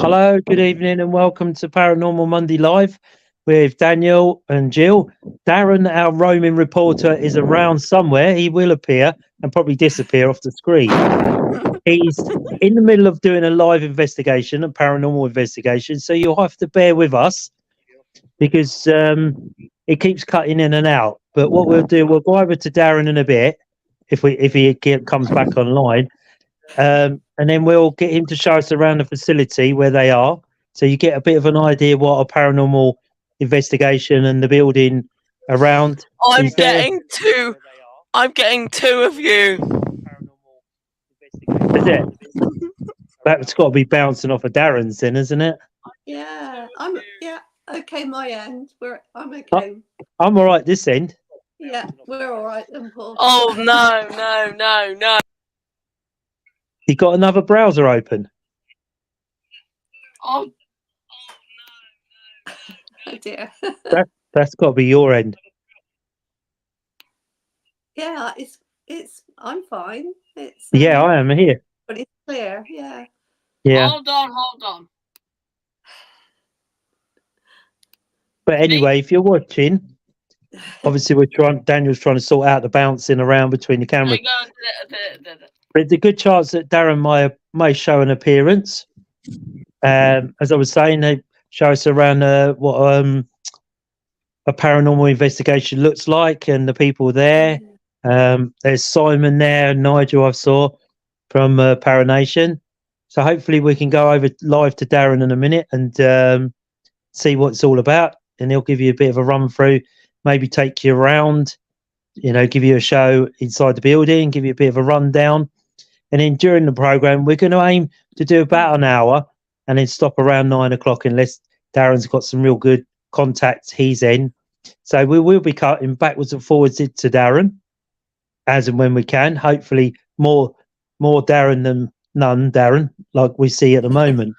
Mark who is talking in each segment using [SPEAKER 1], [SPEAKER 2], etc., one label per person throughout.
[SPEAKER 1] Hello, good evening, and welcome to Paranormal Monday Live with Daniel and Jill. Darren, our roaming reporter, is around somewhere. He will appear and probably disappear off the screen. He's in the middle of doing a live investigation, a paranormal investigation, so you'll have to bear with us because it keeps cutting in and out. But what we'll do, we'll go over to Darren in a bit if comes back online. And then we'll get him to show us around the facility where they are, so you get a bit of an idea what a paranormal investigation and the building around.
[SPEAKER 2] I'm
[SPEAKER 1] is there.
[SPEAKER 2] getting two. I'm getting two of you.
[SPEAKER 1] Is it? That's got to be bouncing off of Darren's, then, isn't it?
[SPEAKER 3] Yeah, okay. My end, I'm okay.
[SPEAKER 1] I'm all right this end.
[SPEAKER 3] Yeah, we're all right then, Paul.
[SPEAKER 2] Oh no!
[SPEAKER 1] You got another browser open?
[SPEAKER 2] Oh
[SPEAKER 3] dear.
[SPEAKER 1] That's got to be your end.
[SPEAKER 3] Yeah, it's. I'm fine. It's.
[SPEAKER 1] Yeah, I am here.
[SPEAKER 3] But it's clear. Yeah.
[SPEAKER 1] Yeah.
[SPEAKER 2] Hold on.
[SPEAKER 1] But anyway, if you're watching, obviously Daniel's trying to sort out the bouncing around between the cameras. But the good chance that Darren may show an appearance. As I was saying, they show us around what a paranormal investigation looks like and the people there. There's Simon there, Nigel I saw from Paranation. So hopefully we can go over live to Darren in a minute and see what it's all about. And he'll give you a bit of a run through, maybe take you around, give you a show inside the building, give you a bit of a rundown. And then during the program, we're going to aim to do about an hour and then stop around 9 o'clock unless Darren's got some real good contacts he's in. So we will be cutting backwards and forwards to Darren as and when we can. Hopefully more Darren than none Darren, like we see at the moment.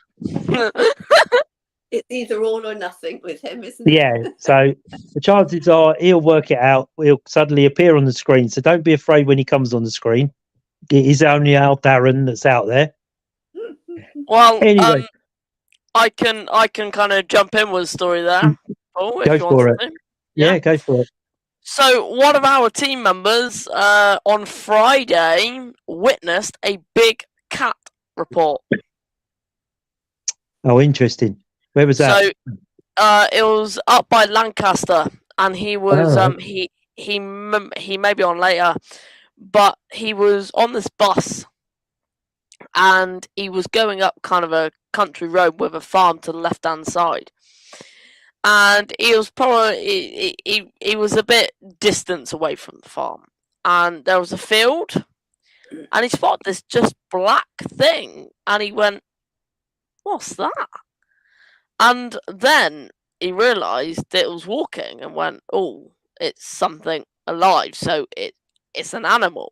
[SPEAKER 3] It's either all or nothing with him, isn't it?
[SPEAKER 1] Yeah, so the chances are he'll work it out. He'll suddenly appear on the screen. So don't be afraid when he comes on the screen. It is only our Darren that's out there.
[SPEAKER 2] Well,
[SPEAKER 1] anyway,
[SPEAKER 2] I can kind of jump in with a story there. Oh,
[SPEAKER 1] go for it. Yeah, go for it.
[SPEAKER 2] So one of our team members on Friday witnessed a big cat report.
[SPEAKER 1] Oh, interesting. Where was that?
[SPEAKER 2] So it was up by Lancaster, and he was he may be on later, but he was on this bus, and he was going up kind of a country road with a farm to the left hand side, and he was probably he was a bit distance away from the farm, and there was a field, and he spotted this just black thing, and he went, "What's that?" And then he realised that it was walking and went, "Oh, it's something alive, so it's an animal."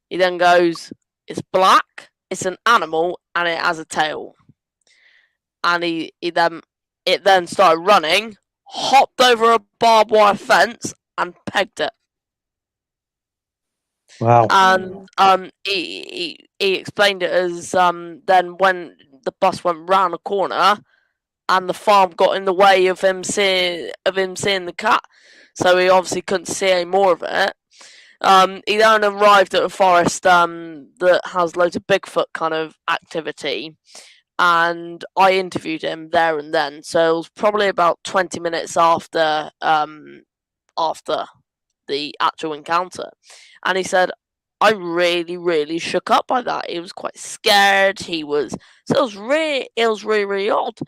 [SPEAKER 2] He then goes, "It's black, it's an animal, and it has a tail." And it then started running, hopped over a barbed wire fence, and pegged it.
[SPEAKER 1] Wow.
[SPEAKER 2] And he explained it as then when the bus went round a corner, and the farm got in the way of him seeing the cat, so he obviously couldn't see any more of it. He then arrived at a forest that has loads of Bigfoot kind of activity, and I interviewed him there and then. So it was probably about 20 minutes after the actual encounter, and he said, "I really, really shook up by that. He was quite scared. It was really odd."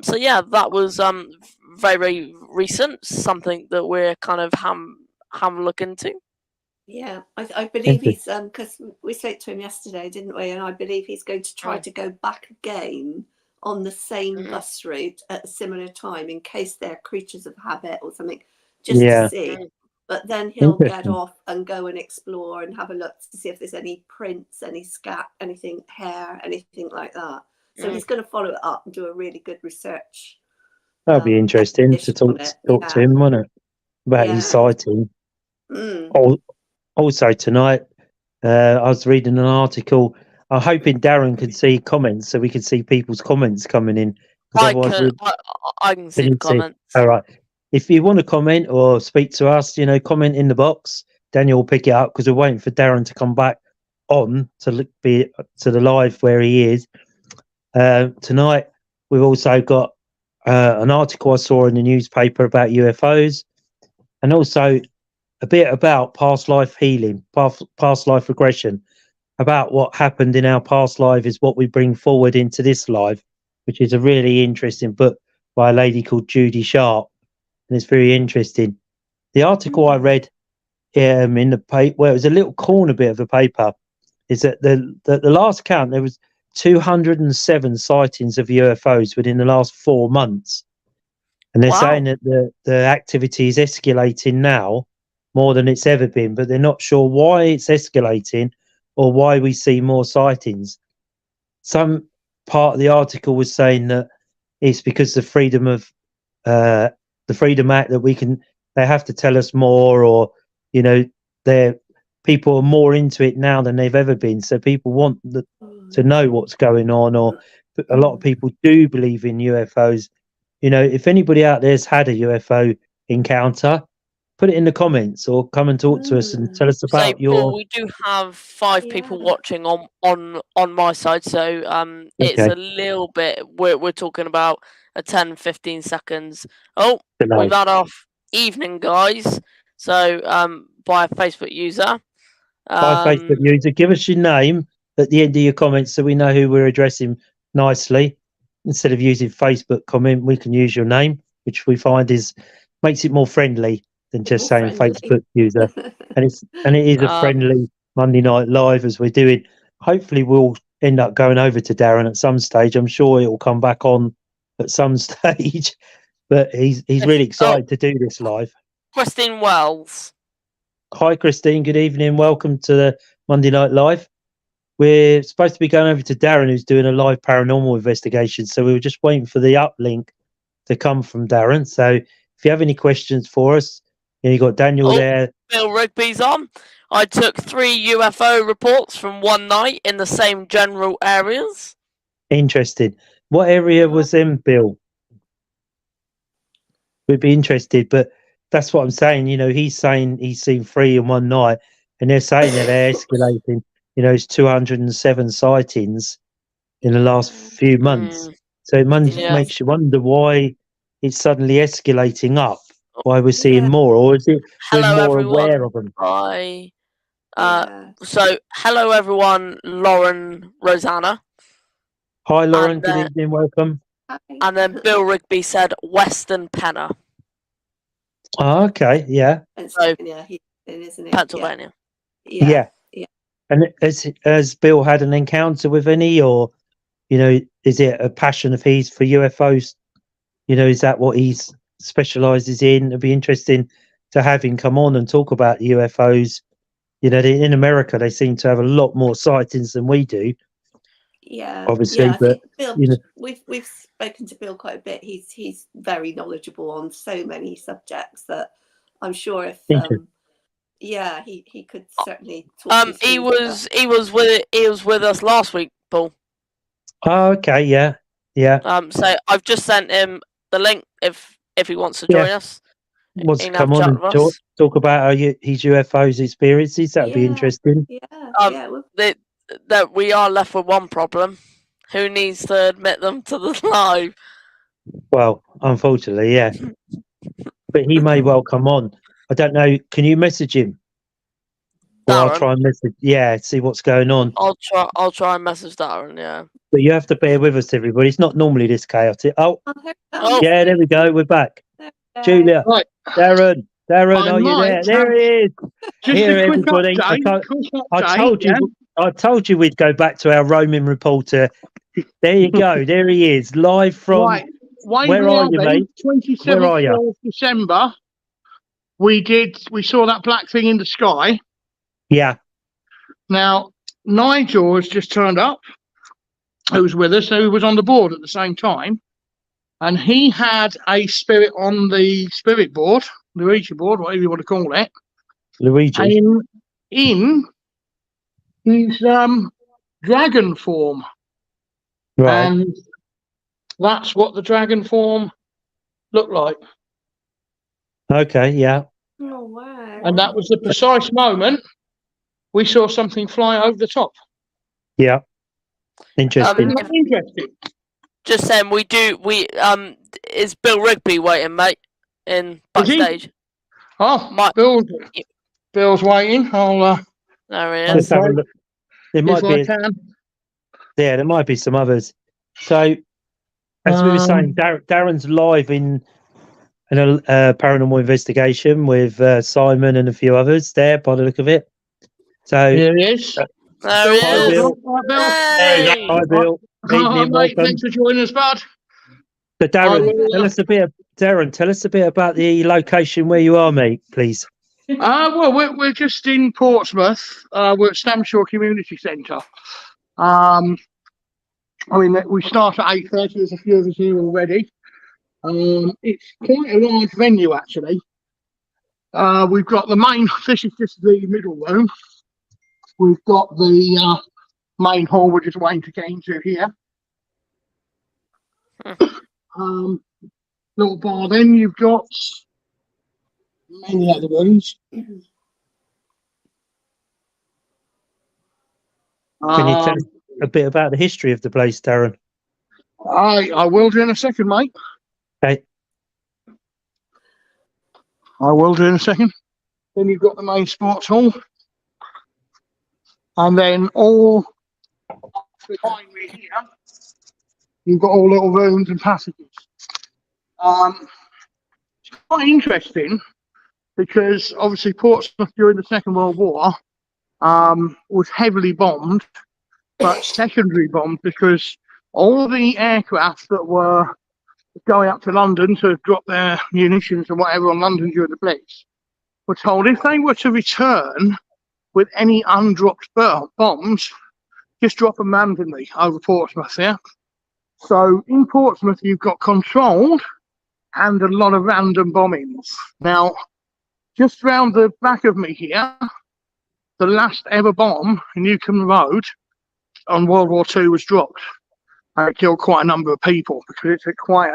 [SPEAKER 2] So yeah, that was very, very recent. Something that we're kind of having a look into.
[SPEAKER 3] Yeah, I believe he's because we spoke to him yesterday, didn't we? And I believe he's going to try to go back again on the same bus route at a similar time in case they're creatures of habit or something, just to see. But then he'll get off and go and explore and have a look to see if there's any prints, any scat, anything, hair, anything like that. So he's going to follow it up and do a really good research.
[SPEAKER 1] That'd be interesting to talk to him, wouldn't it? About his sighting. Also tonight, I was reading an article I'm hoping Darren can see comments so we can see people's comments coming in. 'Cause
[SPEAKER 2] I
[SPEAKER 1] otherwise
[SPEAKER 2] can, I can see
[SPEAKER 1] you
[SPEAKER 2] the
[SPEAKER 1] see?
[SPEAKER 2] comments.
[SPEAKER 1] All right. If you want to comment or speak to us, comment in the box. Daniel will pick it up because we're waiting for Darren to come back on to be to the live where he is. Tonight, we've also got an article I saw in the newspaper about UFOs, and also a bit about past life healing, past life regression, about what happened in our past life is what we bring forward into this life, which is a really interesting book by a lady called Judy Sharp, and it's very interesting. The article I read in the paper, well, it was a little corner bit of the paper, is that the last count there was 207 sightings of UFOs within the last 4 months, and they're saying that the activity is escalating now more than it's ever been, but they're not sure why it's escalating or why we see more sightings. Some part of the article was saying that it's because the Freedom Act that they have to tell us more, or people are more into it now than they've ever been, so people want to know what's going on, or a lot of people do believe in UFOs. If anybody out there's had a UFO encounter, put it in the comments or come and talk to us and tell us about
[SPEAKER 2] Paul, we do have 5 people watching on my side, so it's a little bit, we're talking about a 10-15 seconds. We've had our evening, guys. So by a Facebook user,
[SPEAKER 1] give us your name at the end of your comments so we know who we're addressing nicely. Instead of using Facebook comment, we can use your name, which we find makes it more friendly than just saying Facebook user. and it is a friendly Monday Night Live as we're doing. Hopefully we'll end up going over to Darren at some stage. I'm sure it will come back on at some stage, but he's really excited to do this live.
[SPEAKER 2] Christine Wells.
[SPEAKER 1] Hi Christine, good evening, welcome to the Monday Night Live. We're supposed to be going over to Darren, who's doing a live paranormal investigation, so we were just waiting for the uplink to come from Darren. So if you have any questions for us, you got Daniel there.
[SPEAKER 2] Bill Rigby's on. I took 3 UFO reports from one night in the same general areas.
[SPEAKER 1] Interesting. What area was in, Bill? We'd be interested, but that's what I'm saying. He's saying he's seen 3 in one night, and they're saying that they're escalating. It's 207 sightings in the last few months. So it makes you wonder why it's suddenly escalating up, why we're seeing more, or is it we're more aware of them?
[SPEAKER 2] Hi. So, hello everyone, Lauren Rosanna.
[SPEAKER 1] Hi Lauren, good evening, welcome.
[SPEAKER 2] And then Bill Rigby said Western Penna.
[SPEAKER 1] Oh, okay, yeah.
[SPEAKER 3] Pennsylvania, isn't it?
[SPEAKER 2] Pennsylvania.
[SPEAKER 1] Yeah. And has Bill had an encounter with any, or is it a passion of his for UFOs? Is that what he specialises in? It'd be interesting to have him come on and talk about UFOs. In America, they seem to have a lot more sightings than we do.
[SPEAKER 3] Yeah,
[SPEAKER 1] obviously, but
[SPEAKER 3] Bill, we've spoken to Bill quite a bit. He's very knowledgeable on so many subjects that I'm sure if he could certainly talk.
[SPEAKER 2] He was with us last week, Paul.
[SPEAKER 1] Oh, okay, yeah.
[SPEAKER 2] So I've just sent him the link if he wants to join us.
[SPEAKER 1] Wants to come on and talk about his UFOs experiences. That'd be interesting.
[SPEAKER 2] That we are left with one problem. Who needs to admit them to the live?
[SPEAKER 1] Well, unfortunately, yeah. But he may well come on. I don't know. Can you message him? I'll try and message. Yeah, see what's going on.
[SPEAKER 2] I'll try and message Darren. Yeah.
[SPEAKER 1] But you have to bear with us, everybody. It's not normally this chaotic. Oh, yeah. There we go. We're back. Julia, right. Darren, are you there? There he is. Here, everybody. I told you we'd go back to our roaming reporter. There you go. There he is, live from.
[SPEAKER 4] Right.
[SPEAKER 1] Where are you, mate?
[SPEAKER 4] 27th of December. We saw that black thing in the sky.
[SPEAKER 1] Yeah.
[SPEAKER 4] Now Nigel has just turned up, who was with us, who was on the board at the same time, and he had a spirit on the spirit board, Luigi board, whatever you want to call it.
[SPEAKER 1] Luigi.
[SPEAKER 4] And in his dragon form.
[SPEAKER 1] Right.
[SPEAKER 4] And that's what the dragon form looked like.
[SPEAKER 1] Okay. Yeah.
[SPEAKER 3] Oh wow!
[SPEAKER 4] And that was the precise moment we saw something fly over the top.
[SPEAKER 1] Yeah. Interesting.
[SPEAKER 2] If-
[SPEAKER 4] Interesting.
[SPEAKER 2] Just saying, is Bill Rigby waiting, mate, in
[SPEAKER 4] Is he?
[SPEAKER 2] backstage?
[SPEAKER 4] Oh,
[SPEAKER 2] Might-
[SPEAKER 4] Bill's waiting. I'll
[SPEAKER 2] There he
[SPEAKER 1] Let's
[SPEAKER 2] is.
[SPEAKER 1] have a look. There might
[SPEAKER 4] if I
[SPEAKER 1] be.
[SPEAKER 4] can.
[SPEAKER 1] Yeah, there might be some others. So, as we were saying, Darren's live in a paranormal investigation with Simon and a few others there, by the look of it. So,
[SPEAKER 4] Here he is.
[SPEAKER 2] There he
[SPEAKER 1] Hi,
[SPEAKER 2] is.
[SPEAKER 1] Bill.
[SPEAKER 4] Hi, Bill.
[SPEAKER 2] Hey!
[SPEAKER 1] Hi, Bill.
[SPEAKER 4] Hi,
[SPEAKER 1] Evening,
[SPEAKER 4] mate.
[SPEAKER 1] welcome.
[SPEAKER 4] Thanks for joining us, bud.
[SPEAKER 1] So, Darren,
[SPEAKER 4] will,
[SPEAKER 1] tell us a bit. Darren, tell us a bit about the location where you are, mate, please.
[SPEAKER 4] Well, we're just in Portsmouth. We're at Stamshaw Community Centre. We start at 8:30. There's a few of us here already. It's quite a large venue, actually. We've got the main. This is just the middle room. We've got the main hall we're just waiting to get into here. Little bar. Then you've got many other rooms.
[SPEAKER 1] Can you tell us a bit about the history of the place, Darren?
[SPEAKER 4] I will do in a second, mate.
[SPEAKER 1] Okay.
[SPEAKER 4] I will do in a second. Then you've got the main sports hall. And then all behind me here, you've got all little rooms and passages. It's quite interesting because obviously Portsmouth during the Second World War was heavily bombed, but secondary bombed because all the aircraft that were going up to London to drop their munitions and whatever on London during the Blitz were told if they were to return with any undropped bombs, just drop them randomly over Portsmouth, yeah? So in Portsmouth, you've got controlled and a lot of random bombings. Now, just round the back of me here, the last ever bomb in Newcombe Road on World War II was dropped. And it killed quite a number of people because it's quite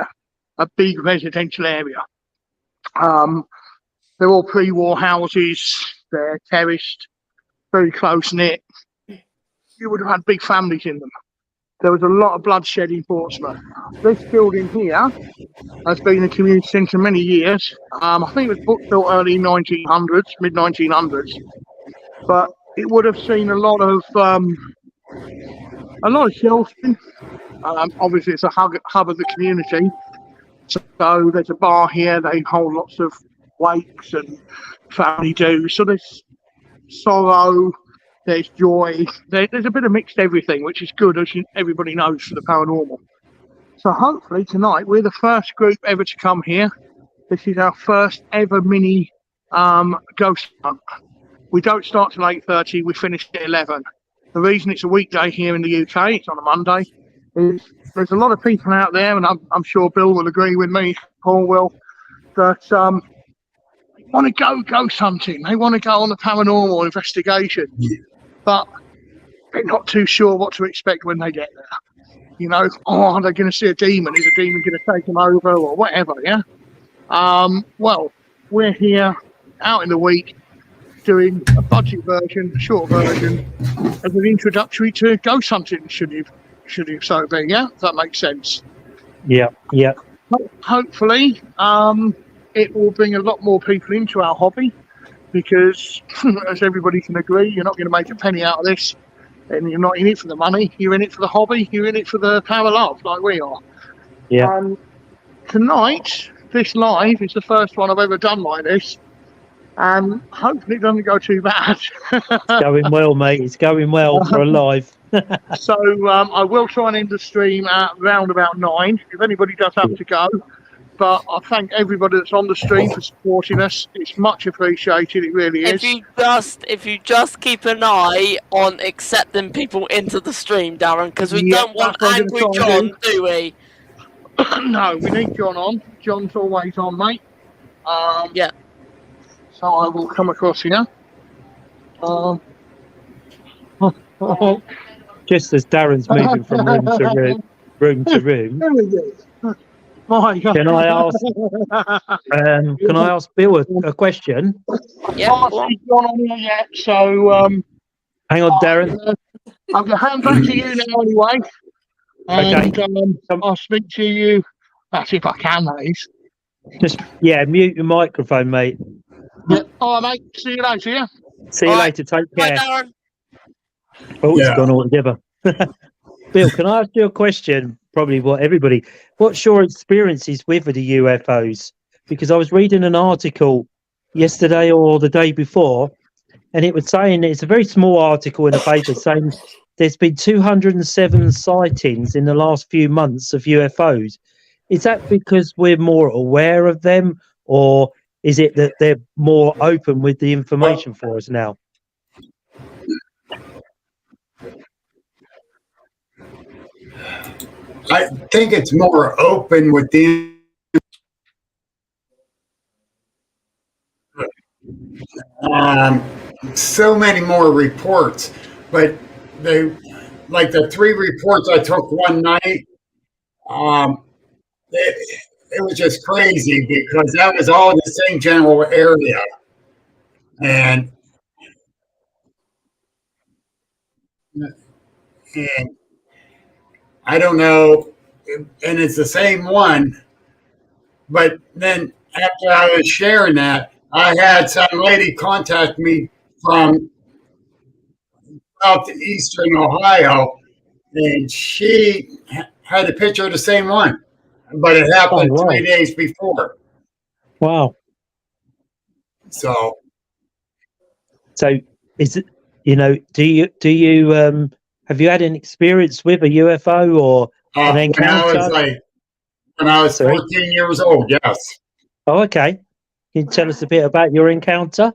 [SPEAKER 4] a big residential area. They're all pre-war houses, they're terraced, very close-knit. You would have had big families in them. There was a lot of bloodshed in Portsmouth. This building here has been a community centre many years. I think it was built early 1900s, mid-1900s. But it would have seen a lot of sheltering. Obviously, it's a hub of the community. So there's a bar here. They hold lots of wakes and family dues. So there's sorrow, there's joy. There's a bit of mixed everything, which is good, as everybody knows, for the paranormal. So hopefully tonight we're the first group ever to come here. This is our first ever mini ghost hunt. We don't start till 8:30. We finish at 11. The reason it's a weekday here in the UK, it's on a Monday, is there's a lot of people out there, and I'm sure Bill will agree with me, Paul will, that they want to go ghost hunting. They want to go on the paranormal investigation, but they're not too sure what to expect when they get there. You know, are they going to see a demon? Is a demon going to take them over or whatever, yeah? Well, we're here out in the week doing a budget version, a short version, as an introductory to ghost hunting, should you so be, yeah? If that makes sense.
[SPEAKER 1] Yeah.
[SPEAKER 4] Hopefully, it will bring a lot more people into our hobby because, as everybody can agree, you're not going to make a penny out of this, and you're not in it for the money. You're in it for the hobby. You're in it for the power of love, like we are.
[SPEAKER 1] Yeah.
[SPEAKER 4] Tonight, this live is the first one I've ever done like this, and hopefully it doesn't go too bad.
[SPEAKER 1] It's going well, mate. It's going well for a live.
[SPEAKER 4] So I will try and end the stream at round about 9 if anybody does have to go. But I thank everybody that's on the stream for supporting us. It's much appreciated. It really is.
[SPEAKER 2] If you just keep an eye on accepting people into the stream, Darren, because we don't want angry John, do we?
[SPEAKER 4] No, we need John on. John's always on, mate.
[SPEAKER 2] Yeah.
[SPEAKER 4] So I will come across here.
[SPEAKER 1] just as Darren's moving from room to room,
[SPEAKER 4] My God.
[SPEAKER 1] can I ask Bill a question?
[SPEAKER 2] Yeah, go on.
[SPEAKER 4] He's not on here yet, so
[SPEAKER 1] Hang on, Darren.
[SPEAKER 4] I'm going to hand back to you now anyway. And
[SPEAKER 1] Okay.
[SPEAKER 4] I'll speak to you. That's if I can, that is.
[SPEAKER 1] Just mute your microphone, mate.
[SPEAKER 4] Yeah. All right, mate. See you later, yeah?
[SPEAKER 1] See you
[SPEAKER 2] All right.
[SPEAKER 1] later. Take
[SPEAKER 2] Bye,
[SPEAKER 1] care.
[SPEAKER 2] Darren.
[SPEAKER 1] Oh, it's gone all together. Bill, can I ask you a question? Probably what's your experiences with the UFOs? Because I was reading an article yesterday or the day before, and it was saying, it's a very small article in the paper saying there's been 207 sightings in the last few months of UFOs. Is that because we're more aware of them, or is it that they're more open with the information for us now?
[SPEAKER 5] I think it's more open with the so many more reports, but they like the 3 reports I took one night. It was just crazy because that was all in the same general area, and I don't know, and it's the same one. But then after I was sharing that, I had some lady contact me from southeastern Ohio, and she had a picture of the same one, but it happened 3 days before.
[SPEAKER 1] Wow.
[SPEAKER 5] So
[SPEAKER 1] is it, do you have you had an experience with a UFO or an encounter?
[SPEAKER 5] When I was 14 years old, yes.
[SPEAKER 1] Oh, okay. Can you tell us a bit about your encounter?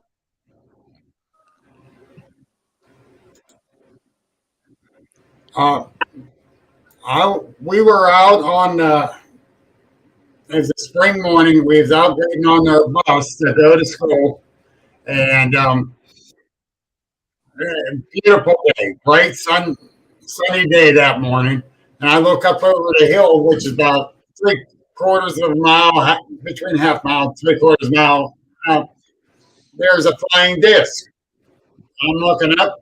[SPEAKER 5] We were out on it was a spring morning. We was out getting on our bus to go to school, and beautiful day, bright sunny day that morning. And I look up over the hill, which is about 3/4 of a mile, between half mile, 3/4 mile. There's a flying disc. I'm looking up,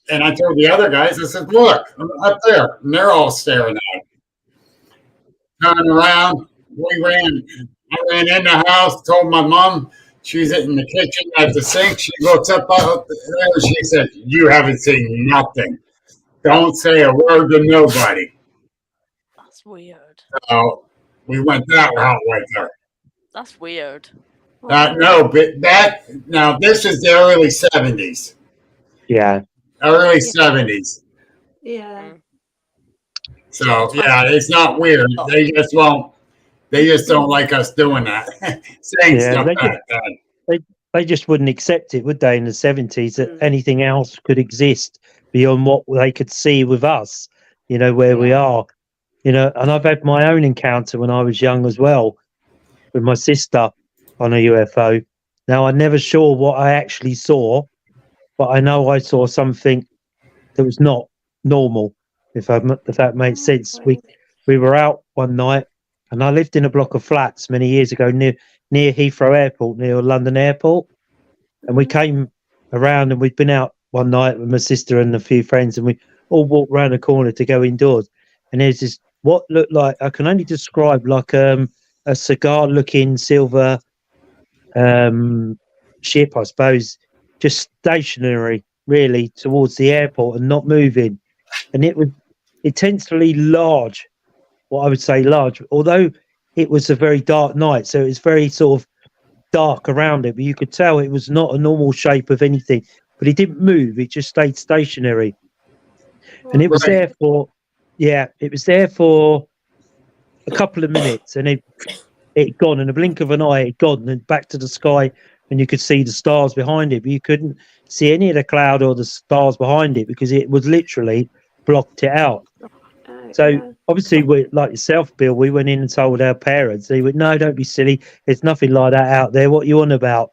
[SPEAKER 5] and I told the other guys, I said, "Look, I'm up there," and they're all staring at it. Turning around, I ran in the house, told my mom. She's in the kitchen at the sink. She looks up out there. She said, "You haven't seen nothing. Don't say a word to nobody."
[SPEAKER 2] That's weird.
[SPEAKER 5] So we went that route right there.
[SPEAKER 2] That's weird.
[SPEAKER 5] No, but now this is the early 70s.
[SPEAKER 1] Yeah.
[SPEAKER 5] Early 70s.
[SPEAKER 3] Yeah.
[SPEAKER 5] So yeah, it's not weird. They just won't. They just don't like us doing that, saying stuff like that.
[SPEAKER 1] They just wouldn't accept it, would they, in the 70s, that anything else could exist beyond what they could see with us, where we are. And I've had my own encounter when I was young as well with my sister on a UFO. Now, I'm never sure what I actually saw, but I know I saw something that was not normal, if that makes sense. We were out one night, and I lived in a block of flats many years ago near Heathrow Airport, near London Airport. And we came around, and we'd been out one night with my sister and a few friends, and we all walked round the corner to go indoors. And there's this, what looked like, I can only describe like a cigar-looking silver ship, I suppose, just stationary, really, towards the airport and not moving. And it was intensely large, what I would say large, although it was a very dark night, so it was very sort of dark around it, but you could tell it was not a normal shape of anything. But it didn't move, it just stayed stationary. And it was there for a couple of minutes, and it gone. In a blink of an eye, it gone, and back to the sky, and you could see the stars behind it, but you couldn't see any of the cloud or the stars behind it because it was literally blocked it out. So obviously, like yourself, Bill, we went in and told our parents. They went, "No, don't be silly. There's nothing like that out there. What are you on about?"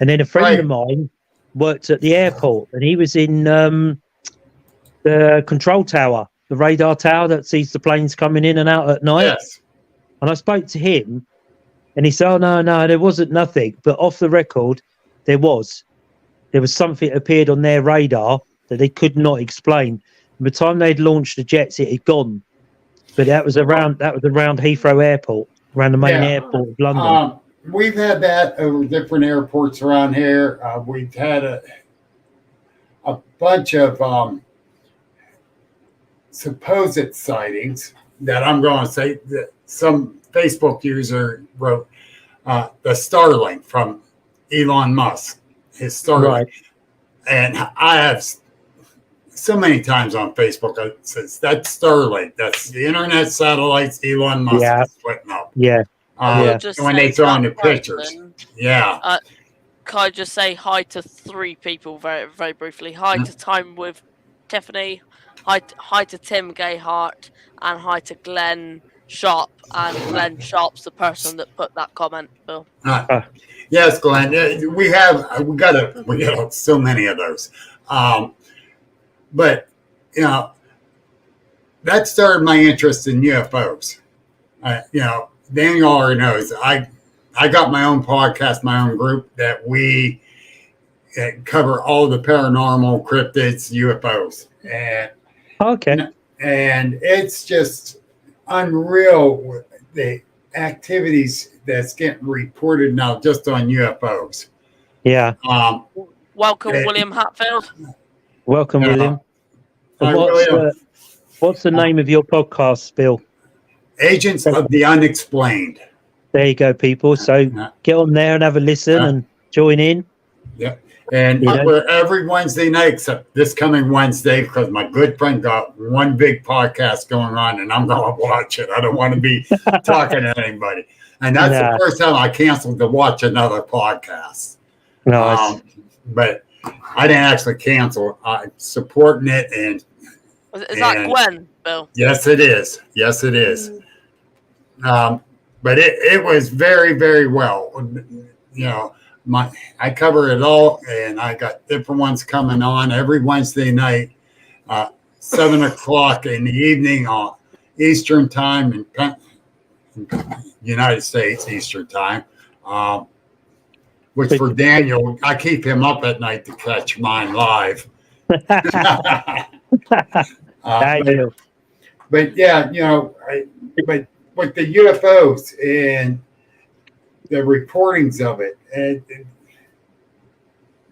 [SPEAKER 1] And then a friend of mine worked at the airport, and he was in the control tower, the radar tower that sees the planes coming in and out at night.
[SPEAKER 5] Yes.
[SPEAKER 1] And I spoke to him, and he said, "Oh no, there wasn't nothing." But off the record, there was something appeared on their radar that they could not explain. By the time they'd launched the jets, it had gone. But that was around Heathrow Airport, around the main airport of London.
[SPEAKER 5] We've had that over different airports around here. We've had a bunch of supposed sightings that I'm going to say that some Facebook user wrote the Starlink from Elon Musk, his Starlink.
[SPEAKER 1] Right.
[SPEAKER 5] And I have so many times on Facebook, it says that's Starlink. That's the internet satellites Elon Musk is putting up.
[SPEAKER 1] Yeah.
[SPEAKER 5] When they throw in the pictures. Yeah.
[SPEAKER 2] Can I just say hi to 3 people very, very briefly? Hi to Time with Tiffany, hi to Tim Gayhart, and hi to Glenn Sharp. And Glenn Sharp's the person that put that comment, Bill.
[SPEAKER 5] Yes, Glenn. We got so many of those. But that started my interest in UFOs. Daniel already knows I got my own podcast, my own group that we cover all the paranormal, cryptids, UFOs, and it's just unreal the activities that's getting reported now just on UFOs.
[SPEAKER 1] Yeah.
[SPEAKER 2] Welcome, William Hatfield.
[SPEAKER 1] Welcome, William. What's the name of your podcast, Bill?
[SPEAKER 5] Agents of the Unexplained.
[SPEAKER 1] There you go, people. So get on there and have a listen and join in.
[SPEAKER 5] Yeah. And we're every Wednesday night except this coming Wednesday because my good friend got one big podcast going on and I'm going to watch it. I don't want to be talking to anybody. And that's the first time I canceled to watch another podcast.
[SPEAKER 1] Nice.
[SPEAKER 5] But I didn't actually cancel. I'm supporting it. And
[SPEAKER 2] is that Gwen, Bill?
[SPEAKER 5] Yes, it is. Yes, it is. But it was very, very well. I cover it all, and I got different ones coming on every Wednesday night, 7:00 in the evening on Eastern time in United States Eastern time. Which for Daniel, I keep him up at night to catch mine live. But yeah, but with the UFOs and the reportings of it, and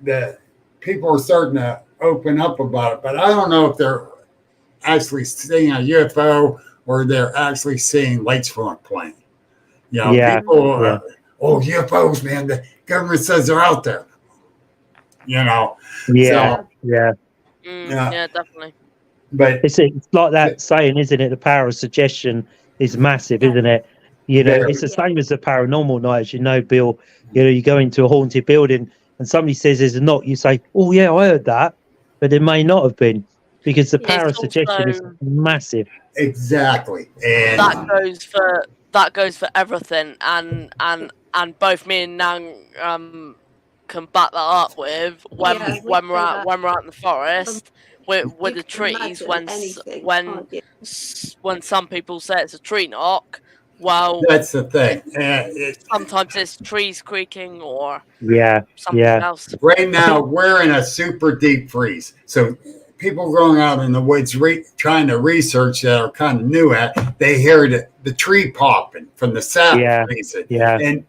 [SPEAKER 5] the people are starting to open up about it. But I don't know if they're actually seeing a UFO or they're actually seeing lights from a plane. People UFOs, man, the government says they're out there.
[SPEAKER 1] Yeah,
[SPEAKER 2] definitely.
[SPEAKER 5] But
[SPEAKER 1] it's like that saying, isn't it? The power of suggestion is massive, isn't it? It's the same as the paranormal night, as you know, Bill. You go into a haunted building and somebody says there's a knock. You say, "Oh yeah, I heard that," but it may not have been because the power of suggestion is massive.
[SPEAKER 5] Exactly, and
[SPEAKER 2] that goes for everything, and both me and Nang can back that up with when we're out in the forest. With the trees, when some people say it's a tree knock, well,
[SPEAKER 5] that's the thing.
[SPEAKER 2] Sometimes it's trees creaking or something else.
[SPEAKER 5] Right now, we're in a super deep freeze. So people going out in the woods trying to research that are kind of new at, they hear the tree popping from the sap freezing. And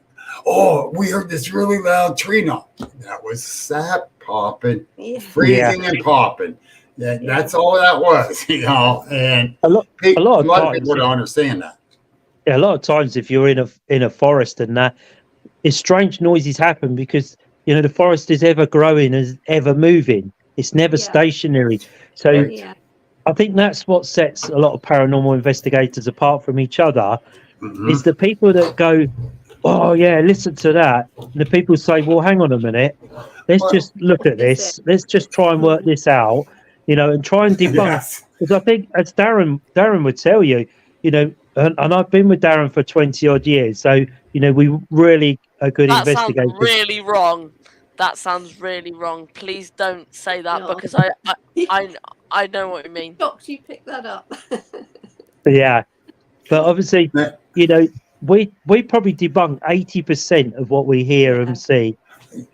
[SPEAKER 5] we heard this really loud tree knock. That was sap popping, freezing and popping. That's all that was, and a lot of people don't understand that.
[SPEAKER 1] A lot of times, if you're in a forest and that, it's strange noises happen because the forest is ever growing, is ever moving. It's never stationary. So I think that's what sets a lot of paranormal investigators apart from each other. Is the people that go, "Oh yeah, listen to that," and the people say, "Well, hang on a minute, let's just look at this. Let's just try and work this out." And try and debunk. Because I think, as Darren would tell you, and I've been with Darren for 20 odd years, so we really are good investigators.
[SPEAKER 2] That sounds really wrong. That sounds really wrong. Please don't say that
[SPEAKER 3] No.
[SPEAKER 2] because I know what you mean.
[SPEAKER 3] Shocked you picked that up.
[SPEAKER 1] Yeah, but obviously, you know, we probably debunk 80% of what we hear and see,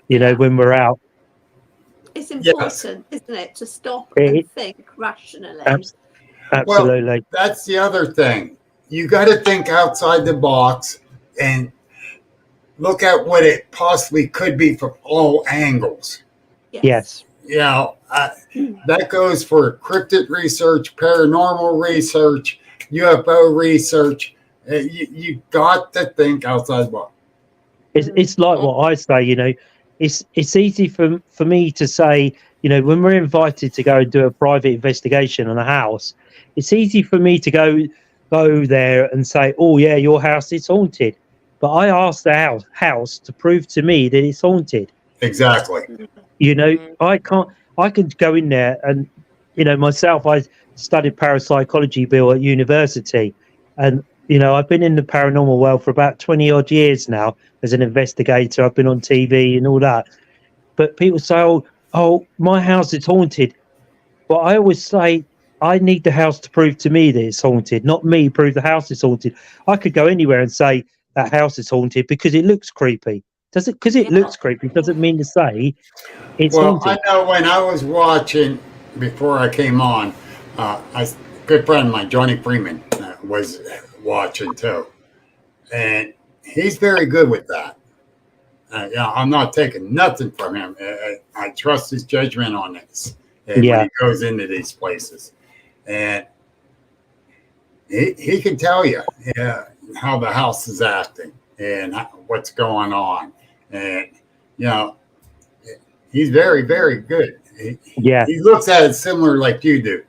[SPEAKER 1] you know, when we're out.
[SPEAKER 3] It's important, isn't it, to stop and think rationally.
[SPEAKER 1] Absolutely.
[SPEAKER 5] Well, that's the other thing. You got to think outside the box and look at what it possibly could be from all angles.
[SPEAKER 1] Yes.
[SPEAKER 5] You know, that goes for cryptid research, paranormal research, UFO research. You got to think outside the box.
[SPEAKER 1] It's like what I say, you know, it's easy for me to say, you know, when we're invited to go and do a private investigation on a house, it's easy for me to go there and say, oh yeah, your house is haunted. But I asked the house to prove to me that it's haunted.
[SPEAKER 5] Exactly.
[SPEAKER 1] You know, I can go in there and, you know, myself, I studied parapsychology, Bill, at university. And, you know, I've been in the paranormal world for about 20 odd years now as an investigator. I've been on TV and all that. But people say, oh, my house is haunted. But I always say, I need the house to prove to me that it's haunted, not me prove the house is haunted. I could go anywhere and say that house is haunted because it looks creepy. Because it looks creepy doesn't mean to say it's haunted.
[SPEAKER 5] I know when I was watching before I came on, a good friend of mine, Johnny Freeman, was watching too, and he's very good with that. I'm not taking nothing from him. I trust his judgment on this when he goes into these places, and he can tell you how the house is acting and what's going on. And, you know, he's very, very good. He looks at it similar like you do.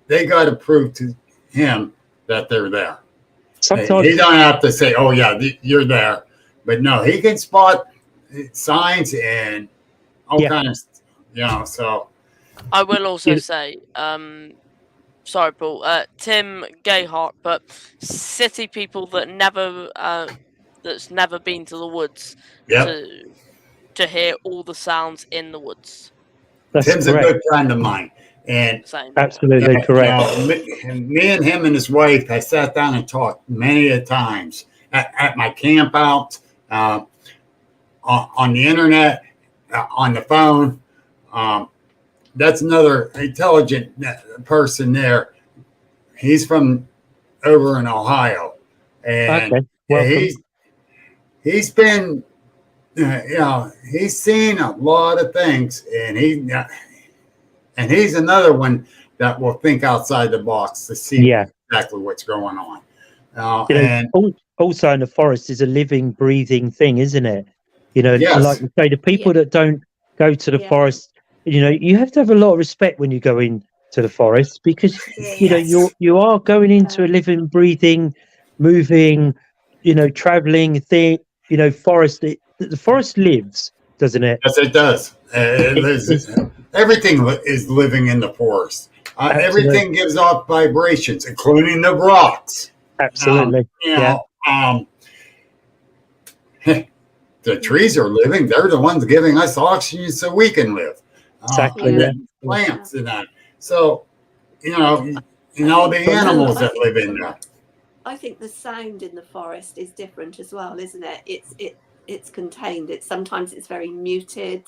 [SPEAKER 5] They got to prove to him that they're there.
[SPEAKER 1] Sometimes
[SPEAKER 5] he don't have to say, oh, yeah, you're there. But, no, he can spot signs and all kinds of, you know, so.
[SPEAKER 2] I will also say, sorry, Paul, Tim Gayhart, but city people that that's never been to the woods to hear all the sounds in the woods.
[SPEAKER 5] Tim's a good friend of mine. And
[SPEAKER 1] absolutely correct.
[SPEAKER 5] You know, me and him and his wife have sat down and talked many a times at my camp out, on the internet, on the phone. That's another intelligent person there. He's from over in Ohio, and he's been, you know, he's seen a lot of things, and he's another one that will think outside the box to see exactly what's going on.
[SPEAKER 1] You know, also in the forest is a living, breathing thing, isn't it? You know, like you say, the people that don't go to the forest, you know, you have to have a lot of respect when you go into the forest because you know you are going into a living, breathing, moving, you know, traveling thing. You know, forest. The forest lives, doesn't it?
[SPEAKER 5] Yes, it does. Everything is living in the forest. Everything gives off vibrations, including the rocks.
[SPEAKER 1] Absolutely.
[SPEAKER 5] You know, the trees are living. They're the ones giving us oxygen so we can live.
[SPEAKER 1] Exactly.
[SPEAKER 5] Plants and that. So, you know, the animals that live in there.
[SPEAKER 3] I think the sound in the forest is different as well, isn't it? It's contained. Sometimes it's very muted.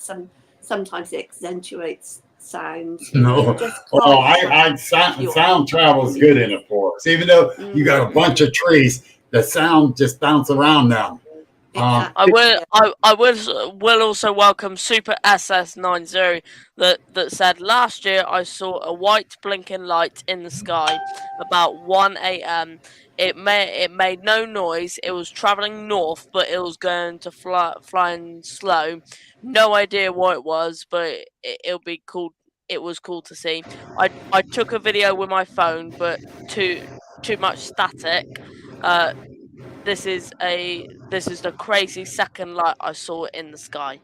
[SPEAKER 3] Sometimes it accentuates sound.
[SPEAKER 5] No, sound travels good in the forest, even though you got a bunch of trees. The sound just bounce around them.
[SPEAKER 2] I will also welcome Super SS90 that said last year I saw a white blinking light in the sky about 1 a.m. It made no noise. It was traveling north, but it was going to flying slow. No idea what it was, but it'll be cool. It was cool to see. I took a video with my phone, but too much static. This is the crazy second light I saw in the sky.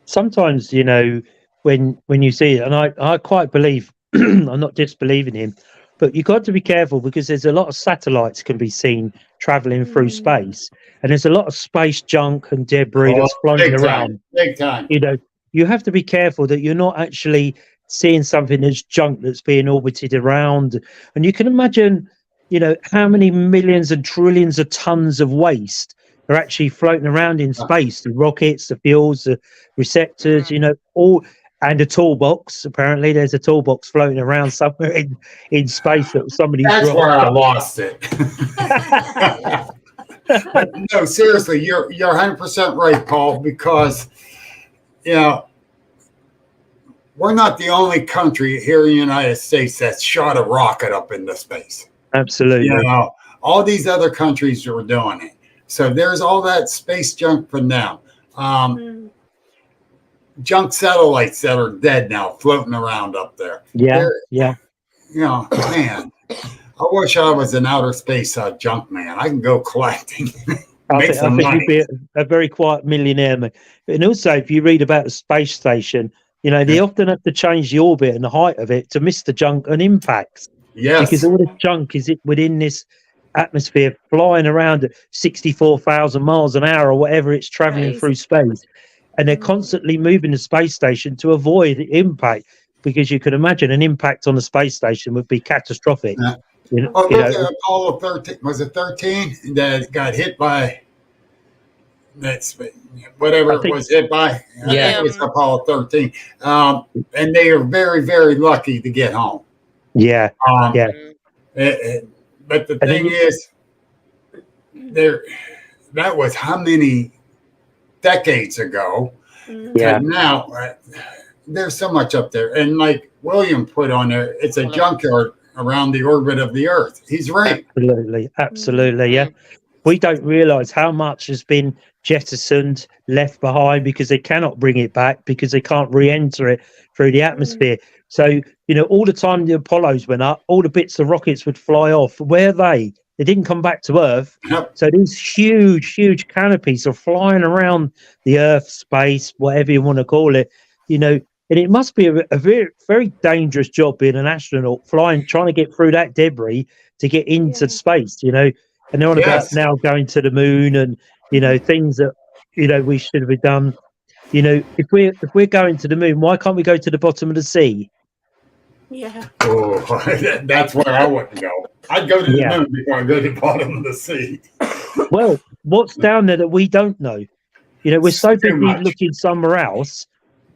[SPEAKER 1] Sometimes, you know, when you see it, and I quite believe, I'm not disbelieving him. but you've got to be careful because there's a lot of satellites can be seen traveling through space, and there's a lot of space junk and debris that's floating around.
[SPEAKER 5] Big time.
[SPEAKER 1] You know, you have to be careful that you're not actually seeing something that's junk that's being orbited around. And you can imagine, you know, how many millions and trillions of tons of waste are actually floating around in space, the rockets, the fuels, the receptors, you know, all, and a toolbox. Apparently there's a toolbox floating around somewhere in space that somebody
[SPEAKER 5] That's
[SPEAKER 1] dropped.
[SPEAKER 5] where I lost it. But no, seriously, you're 100% right, Paul, because, you know, we're not the only country here in the United States that shot a rocket up into space.
[SPEAKER 1] Absolutely.
[SPEAKER 5] You know, all these other countries are doing it. So there's all that space junk from them. Junk satellites that are dead now floating around up there.
[SPEAKER 1] Yeah, yeah.
[SPEAKER 5] You know, man, I wish I was an outer space junk man. I can go collecting.
[SPEAKER 1] I think you'd be a very quiet millionaire, man. And also, if you read about the space station, you know, they often have to change the orbit and the height of it to miss the junk and impacts.
[SPEAKER 5] Yes.
[SPEAKER 1] Because all the junk is within this atmosphere flying around at 64,000 miles an hour or whatever it's traveling through space. And they're constantly moving the space station to avoid impact, because you can imagine an impact on the space station would be catastrophic.
[SPEAKER 5] Yeah.
[SPEAKER 1] You know,
[SPEAKER 5] look at Apollo 13. Was it 13 that got hit by whatever it was hit by?
[SPEAKER 1] Yeah.
[SPEAKER 5] It was Apollo 13. And they are very, very lucky to get home.
[SPEAKER 1] Yeah. Yeah.
[SPEAKER 5] But the thing is, that was how many decades ago.
[SPEAKER 1] Yeah.
[SPEAKER 5] And now there's so much up there. And like William put on there, it's a junkyard around the orbit of the Earth. He's right.
[SPEAKER 1] Absolutely. Yeah. We don't realize how much has been jettisoned, left behind, because they cannot bring it back, because they can't re-enter it through the atmosphere. So, you know, all the time the Apollos went up, all the bits of rockets would fly off. Where are they? They didn't come back to Earth.
[SPEAKER 5] Yep.
[SPEAKER 1] So these huge canopies are flying around the Earth, space, whatever you want to call it, you know, and it must be a very, very dangerous job being an astronaut, trying to get through that debris to get into space, you know. And they're on about now going to the moon and, you know, things that, you know, we should have done. You know, if we're going to the moon, why can't we go to the bottom of the sea?
[SPEAKER 3] Yeah.
[SPEAKER 5] Oh, that's where I wouldn't go. I'd go to the moon before I go to the bottom of the sea.
[SPEAKER 1] Well, what's down there that we don't know? You know, we're so busy looking somewhere else,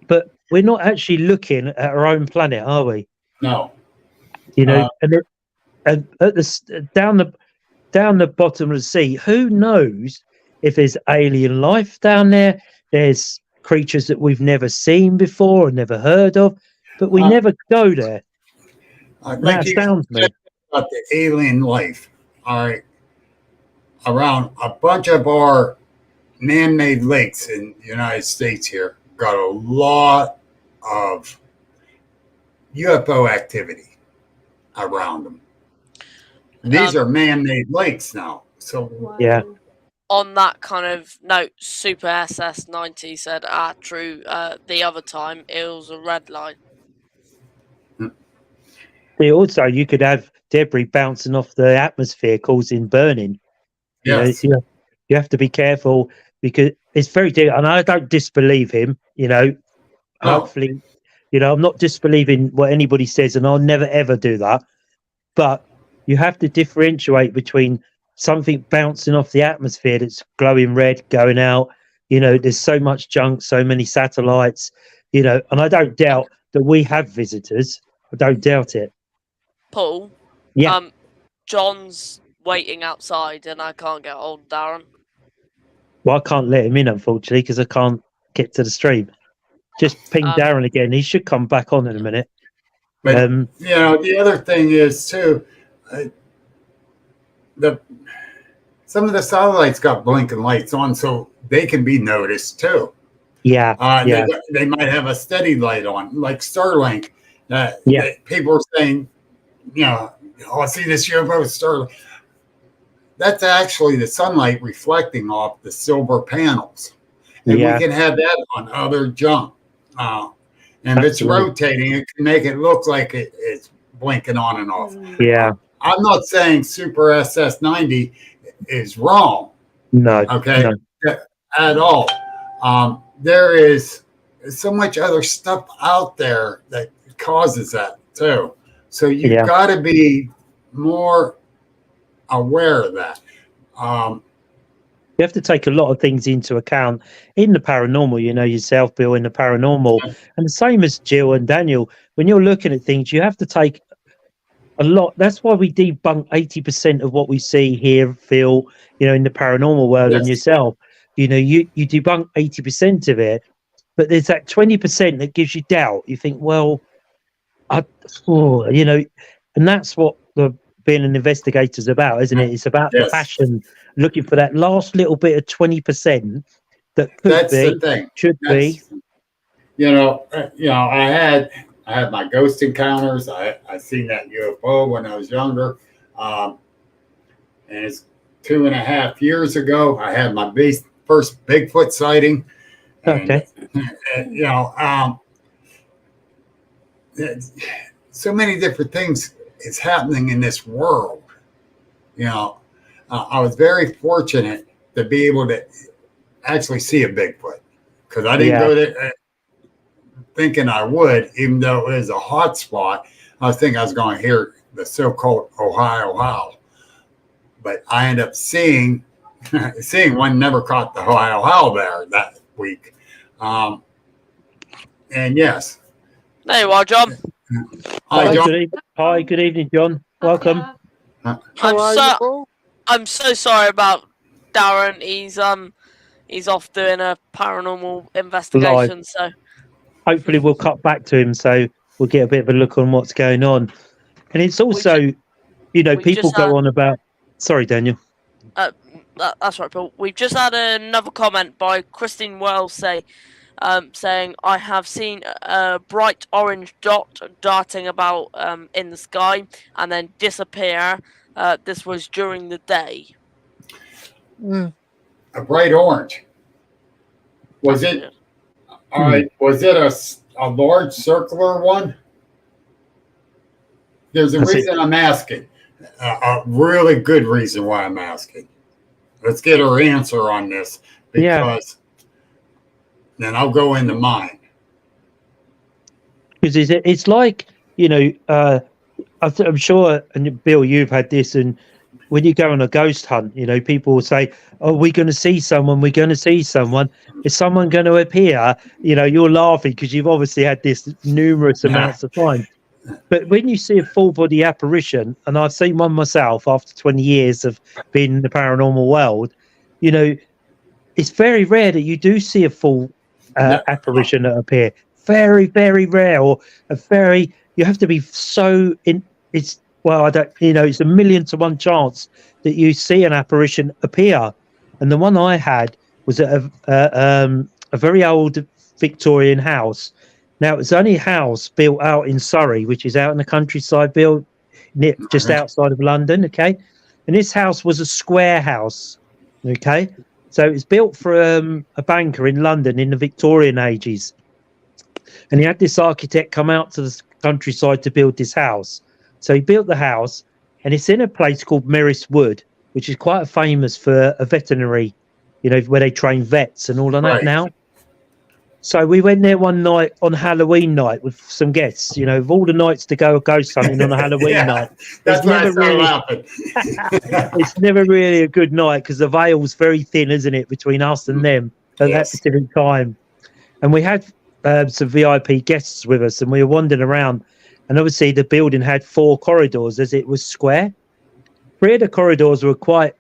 [SPEAKER 1] but we're not actually looking at our own planet, are we?
[SPEAKER 5] No.
[SPEAKER 1] You know, and at the down the bottom of the sea, who knows if there's alien life down there? There's creatures that we've never seen before and never heard of, but we never go there. That astounds me.
[SPEAKER 5] About the alien life, all right, around a bunch of our man-made lakes in the United States here got a lot of UFO activity around them. These are man-made lakes now. So
[SPEAKER 1] yeah.
[SPEAKER 2] On that kind of note, Super SS90 said, true, the other time it was a red line.
[SPEAKER 1] Also, you could have debris bouncing off the atmosphere causing burning.
[SPEAKER 5] Yes.
[SPEAKER 1] You know, you have to be careful, because it's very difficult. And I don't disbelieve him, you know. Hopefully, you know, I'm not disbelieving what anybody says, and I'll never ever do that. But you have to differentiate between something bouncing off the atmosphere that's glowing red, going out. You know, there's so much junk, so many satellites, you know, and I don't doubt that we have visitors. I don't doubt it.
[SPEAKER 2] Paul?
[SPEAKER 1] Yeah.
[SPEAKER 2] John's waiting outside and I can't get hold of Darren.
[SPEAKER 1] Well, I can't let him in, unfortunately, because I can't get to the stream. Just ping Darren again. He should come back on in a minute.
[SPEAKER 5] But, you know, the other thing is, too, some of the satellites got blinking lights on, so they can be noticed, too.
[SPEAKER 1] Yeah.
[SPEAKER 5] They might have a steady light on, like Starlink. People are saying, you know, I see this UFO Starlink. That's actually the sunlight reflecting off the silver panels. And we can have that on other junk. And if it's rotating, it can make it look like it's blinking on and off.
[SPEAKER 1] Yeah.
[SPEAKER 5] I'm not saying Super SS90 is wrong.
[SPEAKER 1] No.
[SPEAKER 5] Okay.
[SPEAKER 1] No.
[SPEAKER 5] At all. There is so much other stuff out there that causes that too. So you've got to be more aware of that.
[SPEAKER 1] You have to take a lot of things into account in the paranormal, you know, yourself, Bill, in the paranormal. And the same as Jill and Daniel, when you're looking at things, you have to take a lot. That's why we debunk 80% of what we see, hear, feel, you know, in the paranormal world. And yourself, you know, you debunk 80% of it, but there's that 20% that gives you doubt. You think, well, you know, and that's what being an investigator is about, isn't it? It's about the passion, looking for that last little bit of 20% that could be,
[SPEAKER 5] the thing.
[SPEAKER 1] Should be.
[SPEAKER 5] You know, I had my ghost encounters. I seen that UFO when I was younger, and it's 2.5 years ago. I had my first Bigfoot sighting.
[SPEAKER 1] Okay.
[SPEAKER 5] And, you know, so many different things is happening in this world. You know, I was very fortunate to be able to actually see a Bigfoot, because I didn't go there thinking I would, even though it was a hot spot. I was thinking I was going to hear the so-called Ohio howl, but I ended up seeing one. Never caught the Ohio howl there that week. And yes.
[SPEAKER 2] There you are, John.
[SPEAKER 5] Hi, John.
[SPEAKER 1] Hi, good evening, John. Welcome.
[SPEAKER 2] I'm so sorry about Darren. He's off doing a paranormal investigation. So
[SPEAKER 1] hopefully we'll cut back to him, so we'll get a bit of a look on what's going on. And it's also, you know, people go on about. Sorry, Daniel.
[SPEAKER 2] That's right, Bill. We've just had another comment by Christine Wells saying, I have seen a bright orange dot darting about in the sky and then disappear. This was during the day.
[SPEAKER 5] A bright orange. Was it? All right. Was it a large circular one? There's a reason I'm asking. A really good reason why I'm asking. Let's get her answer on this, because then I'll go into mine.
[SPEAKER 1] Because it's like, you know, I'm sure, and Bill, you've had this, and when you go on a ghost hunt, you know, people will say, "Oh, we're going to see someone. We're going to see someone. Is someone going to appear?" You know, you're laughing because you've obviously had this numerous amounts of time. But when you see a full body apparition, and I've seen one myself after 20 years of being in the paranormal world, you know, it's very rare that you do see a full apparition that appear. Very, very rare, or you have to be so in. It's I don't, you know, it's 1,000,000 to 1 chance that you see an apparition appear. And the one I had was at a very old Victorian house. Now, it's only a house built out in Surrey, which is out in the countryside, built just outside of London, okay? And this house was a square house, okay? So it's built for a banker in London in the Victorian ages. And he had this architect come out to the countryside to build this house. So he built the house, and it's in a place called Merris Wood, which is quite famous for a veterinary, you know, where they train vets and all of that now. So we went there one night on Halloween night with some guests, you know, of all the nights to go ghost hunting on a Halloween night.
[SPEAKER 5] That's never really,
[SPEAKER 1] it's never really a good night because the veil's very thin, isn't it, between us and them at that particular time. And we had some VIP guests with us, and we were wandering around. And obviously the building had 4 corridors as it was square. 3 of the corridors were quite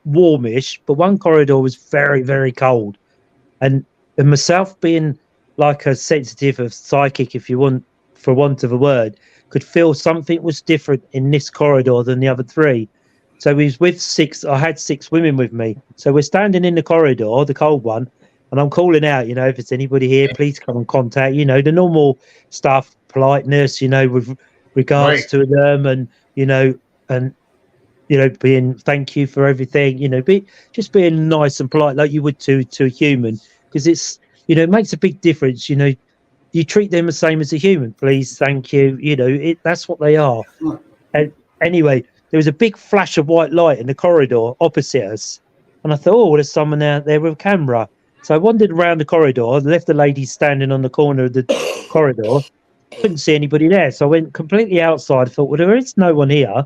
[SPEAKER 1] warmish, but one corridor was very, very cold. And myself, being like a sensitive of psychic, if you want, for want of a word, could feel something was different in this corridor than the other 3. So we was with 6. I had 6 women with me. So we're standing in the corridor, the cold one, and I'm calling out, you know, if it's anybody here, please come and contact, you know, the normal stuff, politeness, you know, with regards to them, and, you know, being thank you for everything, you know, just being nice and polite like you would to a human, because it's, you know, it makes a big difference, you know. you treat them the same as a human, please, thank you. You know, that's what they are. And anyway, there was a big flash of white light in the corridor opposite us, and I thought, oh, there's someone out there with a camera. So I wandered around the corridor, left the lady standing on the corner of the corridor, couldn't see anybody there. So I went completely outside, thought, well, there is no one here.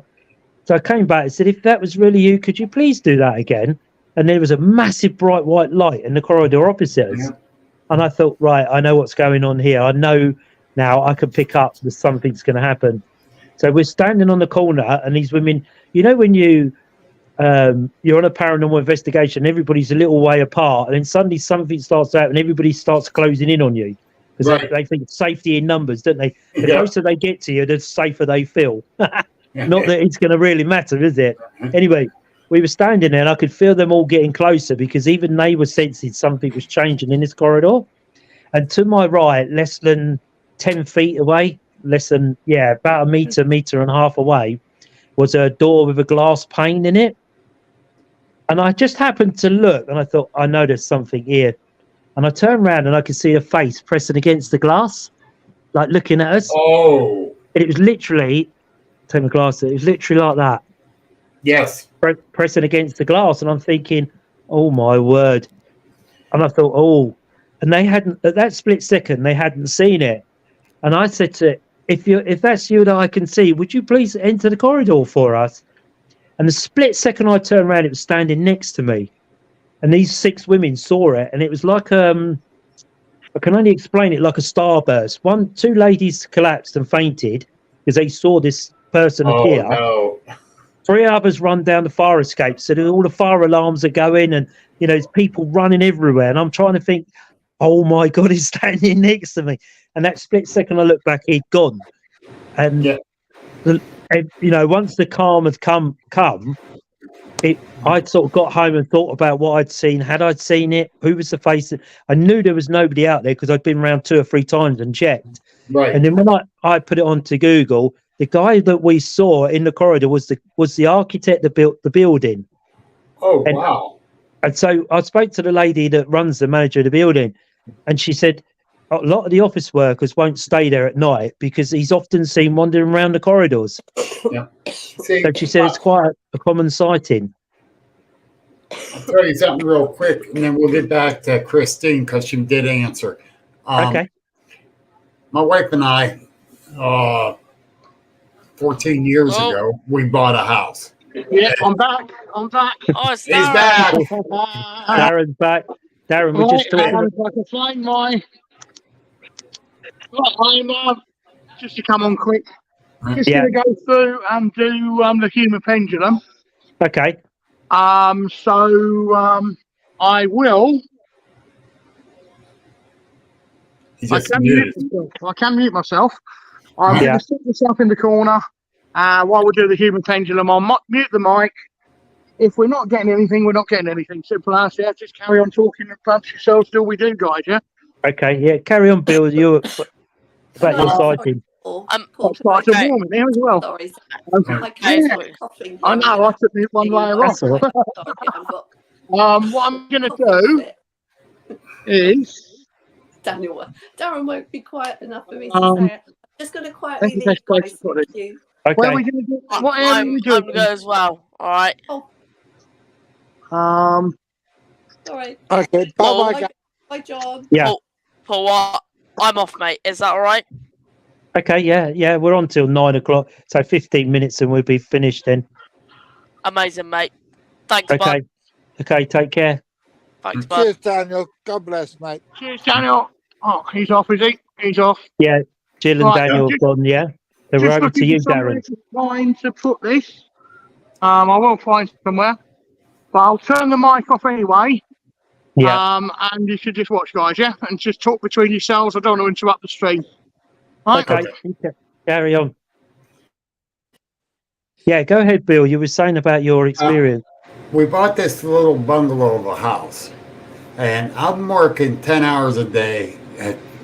[SPEAKER 1] So I came back and said, if that was really you, could you please do that again? And there was a massive bright white light in the corridor opposite us. And I thought, right, I know what's going on here. I know now I can pick up that something's going to happen. So we're standing on the corner, and these women, you know, when you're on a paranormal investigation, everybody's a little way apart, and then suddenly something starts out and everybody starts closing in on you because they think safety in numbers, don't they? The closer they get to you, the safer they feel. Not that it's going to really matter, is it? Anyway, we were standing there and I could feel them all getting closer because even they were sensing something was changing in this corridor. And to my right, less than 10 feet away, about a meter and a half away, was a door with a glass pane in it. And I just happened to look and I thought, I know there's something here. And I turned around and I could see a face pressing against the glass, like looking at us.
[SPEAKER 5] Oh.
[SPEAKER 1] And it was literally, take my glasses, it was literally like that.
[SPEAKER 5] Yes.
[SPEAKER 1] Pressing against the glass. And I'm thinking, oh my word. And I thought, oh, and they hadn't, at that split second, they hadn't seen it. And I said to it, if that's you that I can see, would you please enter the corridor for us? And the split second I turned around, it was standing next to me. And these 6 women saw it. And it was like, I can only explain it like a starburst. 2 ladies collapsed and fainted because they saw this person appear.
[SPEAKER 5] No.
[SPEAKER 1] 3 others run down the fire escape. So all the fire alarms are going and, you know, there's people running everywhere. And I'm trying to think, oh my God, he's standing next to me. And that split second I looked back, he'd gone. And, you know, once the calm had come, I'd sort of got home and thought about what I'd seen. Had I seen it? Who was the face? I knew there was nobody out there because I'd been around 2 or 3 times and checked.
[SPEAKER 5] Right.
[SPEAKER 1] And then when I put it onto Google, the guy that we saw in the corridor was the architect that built the building.
[SPEAKER 5] Oh, wow.
[SPEAKER 1] And so I spoke to the lady that runs the manager of the building, and she said a lot of the office workers won't stay there at night because he's often seen wandering around the corridors.
[SPEAKER 5] Yeah. See,
[SPEAKER 1] So she said it's quite a common sighting.
[SPEAKER 5] I'll tell you something real quick, and then we'll get back to Christine because she did answer.
[SPEAKER 1] Okay.
[SPEAKER 5] My wife and I, 14 years ago, we bought a house.
[SPEAKER 4] Yeah, I'm back.
[SPEAKER 2] Oh, it's
[SPEAKER 5] He's
[SPEAKER 2] Darren.
[SPEAKER 5] back.
[SPEAKER 1] Darren's back. Darren, we're just talking.
[SPEAKER 4] I can find my. Right, I'm just to come on quick. Just going to go through and do the human pendulum.
[SPEAKER 1] Okay.
[SPEAKER 4] So I will.
[SPEAKER 5] He's
[SPEAKER 4] I
[SPEAKER 5] just
[SPEAKER 4] can
[SPEAKER 5] muted.
[SPEAKER 4] mute myself. I'm going to sit myself in the corner while we do the human pendulum. I'll mute the mic. If we're not getting anything, we're not getting anything. Simple as that. Just carry on talking and punch yourselves till we do, guys. Yeah.
[SPEAKER 1] Okay. Yeah. Carry on, Bill. You about your sighting.
[SPEAKER 4] I'll start to warm in there as well.
[SPEAKER 3] Sorry.
[SPEAKER 4] Okay.
[SPEAKER 3] My cat's coughing.
[SPEAKER 4] I know. I took me one layer off.
[SPEAKER 1] That's all right.
[SPEAKER 4] What I'm going to do is.
[SPEAKER 3] Darren won't be quiet enough for me to
[SPEAKER 4] Um,
[SPEAKER 3] say it. I'm just going to quietly
[SPEAKER 4] that's the
[SPEAKER 3] leave,
[SPEAKER 4] best place
[SPEAKER 3] guys.
[SPEAKER 4] to put it.
[SPEAKER 3] Thank you.
[SPEAKER 4] Where are
[SPEAKER 1] Okay.
[SPEAKER 4] we going to do? What area are
[SPEAKER 2] I'm
[SPEAKER 4] we
[SPEAKER 2] going to
[SPEAKER 4] doing?
[SPEAKER 2] go as well. All right.
[SPEAKER 3] Sorry.
[SPEAKER 6] Okay,
[SPEAKER 2] Paul.
[SPEAKER 6] bye bye.
[SPEAKER 3] Bye, John.
[SPEAKER 1] Yeah.
[SPEAKER 2] Paul, what? I'm off, mate. Is that all right?
[SPEAKER 1] Okay. Yeah. We're on till 9 o'clock. So 15 minutes and we'll be finished then.
[SPEAKER 2] Amazing, mate. Thanks,
[SPEAKER 1] Okay.
[SPEAKER 2] bud.
[SPEAKER 1] Okay. Take care.
[SPEAKER 2] Thanks, bud.
[SPEAKER 6] Cheers, Daniel. God bless, mate.
[SPEAKER 4] Cheers, Daniel. Oh, he's off, is he? He's off.
[SPEAKER 1] Yeah. Jill and
[SPEAKER 4] Right,
[SPEAKER 1] Daniel have gone. Yeah. They're
[SPEAKER 4] Just
[SPEAKER 1] over to
[SPEAKER 4] looking
[SPEAKER 1] you,
[SPEAKER 4] for somewhere
[SPEAKER 1] Darren.
[SPEAKER 4] to find to put this. I will find somewhere, but I'll turn the mic off anyway.
[SPEAKER 1] Yeah.
[SPEAKER 4] And you should just watch, guys, yeah, and just talk between yourselves. I don't want to interrupt the stream. Right?
[SPEAKER 1] Okay. Carry on. Yeah. Go ahead, Bill. You were saying about your experience.
[SPEAKER 5] We bought this little bungalow of a house, and I'm working 10 hours a day,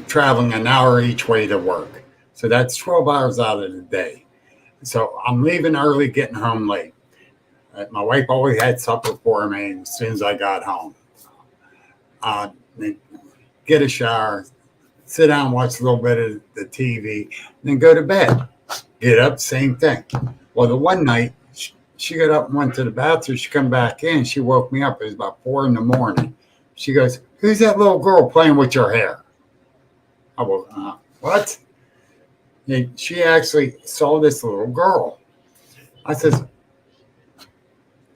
[SPEAKER 5] traveling an hour each way to work. So that's 12 hours out of the day. So I'm leaving early, getting home late. My wife always had supper for me as soon as I got home. Then get a shower, sit down, watch a little bit of the TV, then go to bed. Get up, same thing. Well, the one night she got up and went to the bathroom. She come back in. She woke me up. It was about 4 a.m. She goes, "Who's that little girl playing with your hair?" I go, "What?" And she actually saw this little girl. I says,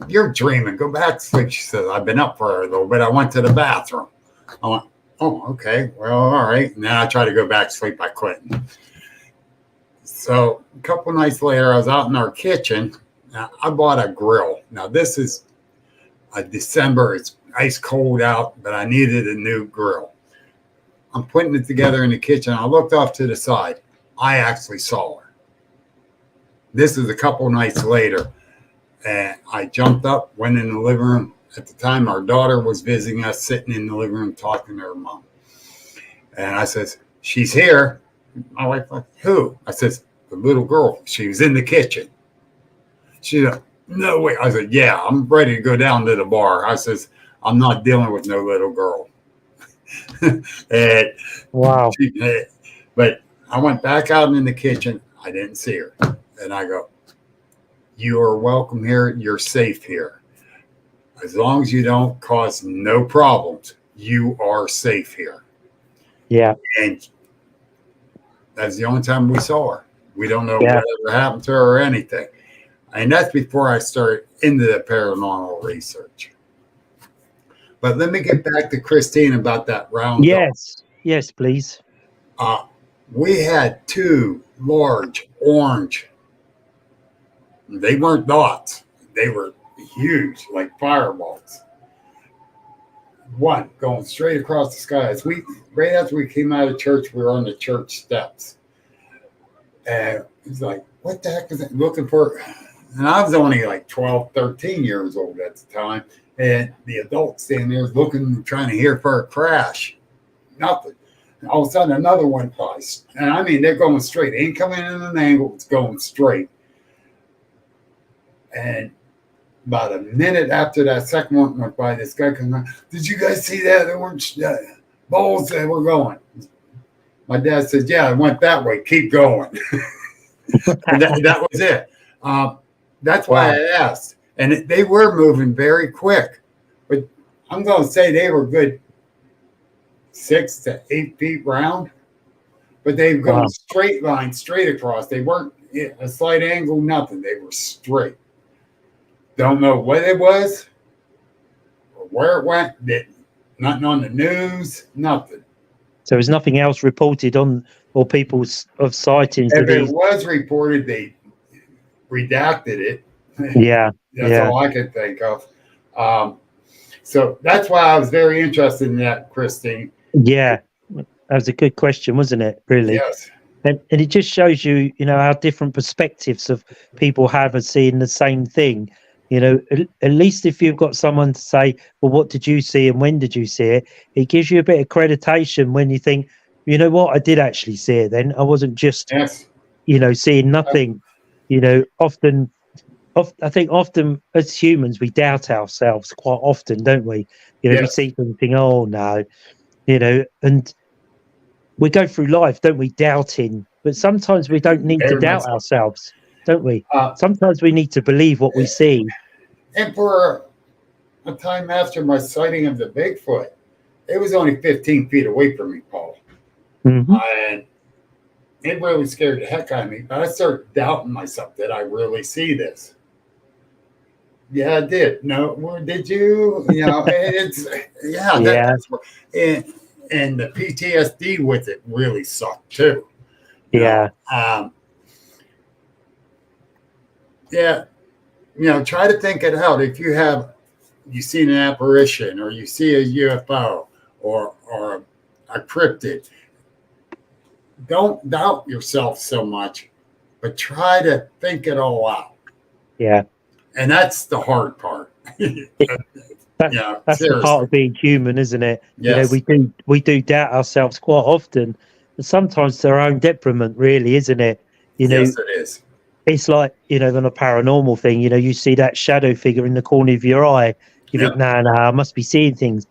[SPEAKER 5] "You're dreaming. Go back to sleep." She says, "I've been up for a little bit. I went to the bathroom." I went, "Oh, okay. Well, all right." And then I tried to go back to sleep. I couldn't. So a couple nights later, I was out in our kitchen. Now, I bought a grill. Now, this is December. It's ice cold out, but I needed a new grill. I'm putting it together in the kitchen. I looked off to the side. I actually saw her. This is a couple nights later. And I jumped up, went in the living room. At the time, our daughter was visiting us, sitting in the living room talking to her mom. And I says, "She's here." My wife, like, "Who?" I says, "The little girl. She was in the kitchen." She said, "No way." I said, "Yeah, I'm ready to go down to the bar." I says, "I'm not dealing with no little girl." And
[SPEAKER 1] Wow.
[SPEAKER 5] But I went back out in the kitchen. I didn't see her. And I go, "You are welcome here. You're safe here. As long as you don't cause no problems, you are safe here."
[SPEAKER 1] Yeah.
[SPEAKER 5] And that's the only time we saw her. We don't know
[SPEAKER 1] Yeah.
[SPEAKER 5] whatever happened to her or anything. And that's before I started into the paranormal research. But let me get back to Christine about that round dog.
[SPEAKER 1] Yes, please.
[SPEAKER 5] We had 2 large orange. They weren't dots. They were huge, like fireballs. One going straight across the sky. Right after we came out of church, we were on the church steps. And it's like, what the heck is it? Looking for. And I was only like 12, 13 years old at the time. And the adult standing there looking, trying to hear for a crash. Nothing. And all of a sudden, another one flies. And I mean, they're going straight. It ain't coming in an angle. It's going straight. And about a minute after that second one went by, this guy comes on. "Did you guys see that? There weren't balls that were going." My dad said, "Yeah, I went that way. Keep going." And that was it. That's why I asked. And they were moving very quick. But I'm going to say they were good 6 to 8 feet round. But they were going straight line, straight across. They weren't a slight angle, nothing. They were straight. Don't know what it was or where it went. Nothing on the news, nothing.
[SPEAKER 1] So there's nothing else reported on or people of sightings?
[SPEAKER 5] If it was reported, they redacted it.
[SPEAKER 1] Yeah.
[SPEAKER 5] That's all I could think of. So that's why I was very interested in that, Christine.
[SPEAKER 1] Yeah. That was a good question, wasn't it? Really?
[SPEAKER 5] Yes.
[SPEAKER 1] And it just shows you, how different perspectives of people have of seeing the same thing. At least if you've got someone to say, "Well, what did you see and when did you see it?" It gives you a bit of accreditation when you think, "You know what? I did actually see it then. I wasn't just, seeing nothing." I think often as humans, we doubt ourselves quite often, don't we? We see something and think, "Oh, no," and we go through life, don't we, doubting. But sometimes we don't need to doubt ourselves, don't we? Sometimes we need to believe what we see.
[SPEAKER 5] And for a time after my sighting of the Bigfoot, it was only 15 feet away from me, Paul.
[SPEAKER 1] Mm-hmm.
[SPEAKER 5] And it really scared the heck out of me. But I started doubting myself. Did I really see this? Yeah, I did. No, well, did you? It's and the PTSD with it really sucked too.
[SPEAKER 1] Yeah.
[SPEAKER 5] Try to think it out. If you seen an apparition or you see a UFO or a cryptid, don't doubt yourself so much, but try to think it all out.
[SPEAKER 1] Yeah.
[SPEAKER 5] And that's the hard part.
[SPEAKER 1] That's the part of being human, isn't it?
[SPEAKER 5] Yes.
[SPEAKER 1] We do doubt ourselves quite often, and sometimes to our own detriment, really, isn't it?
[SPEAKER 5] Yes, it is.
[SPEAKER 1] It's like, on a paranormal thing, you see that shadow figure in the corner of your eye. You think, no, I must be seeing things.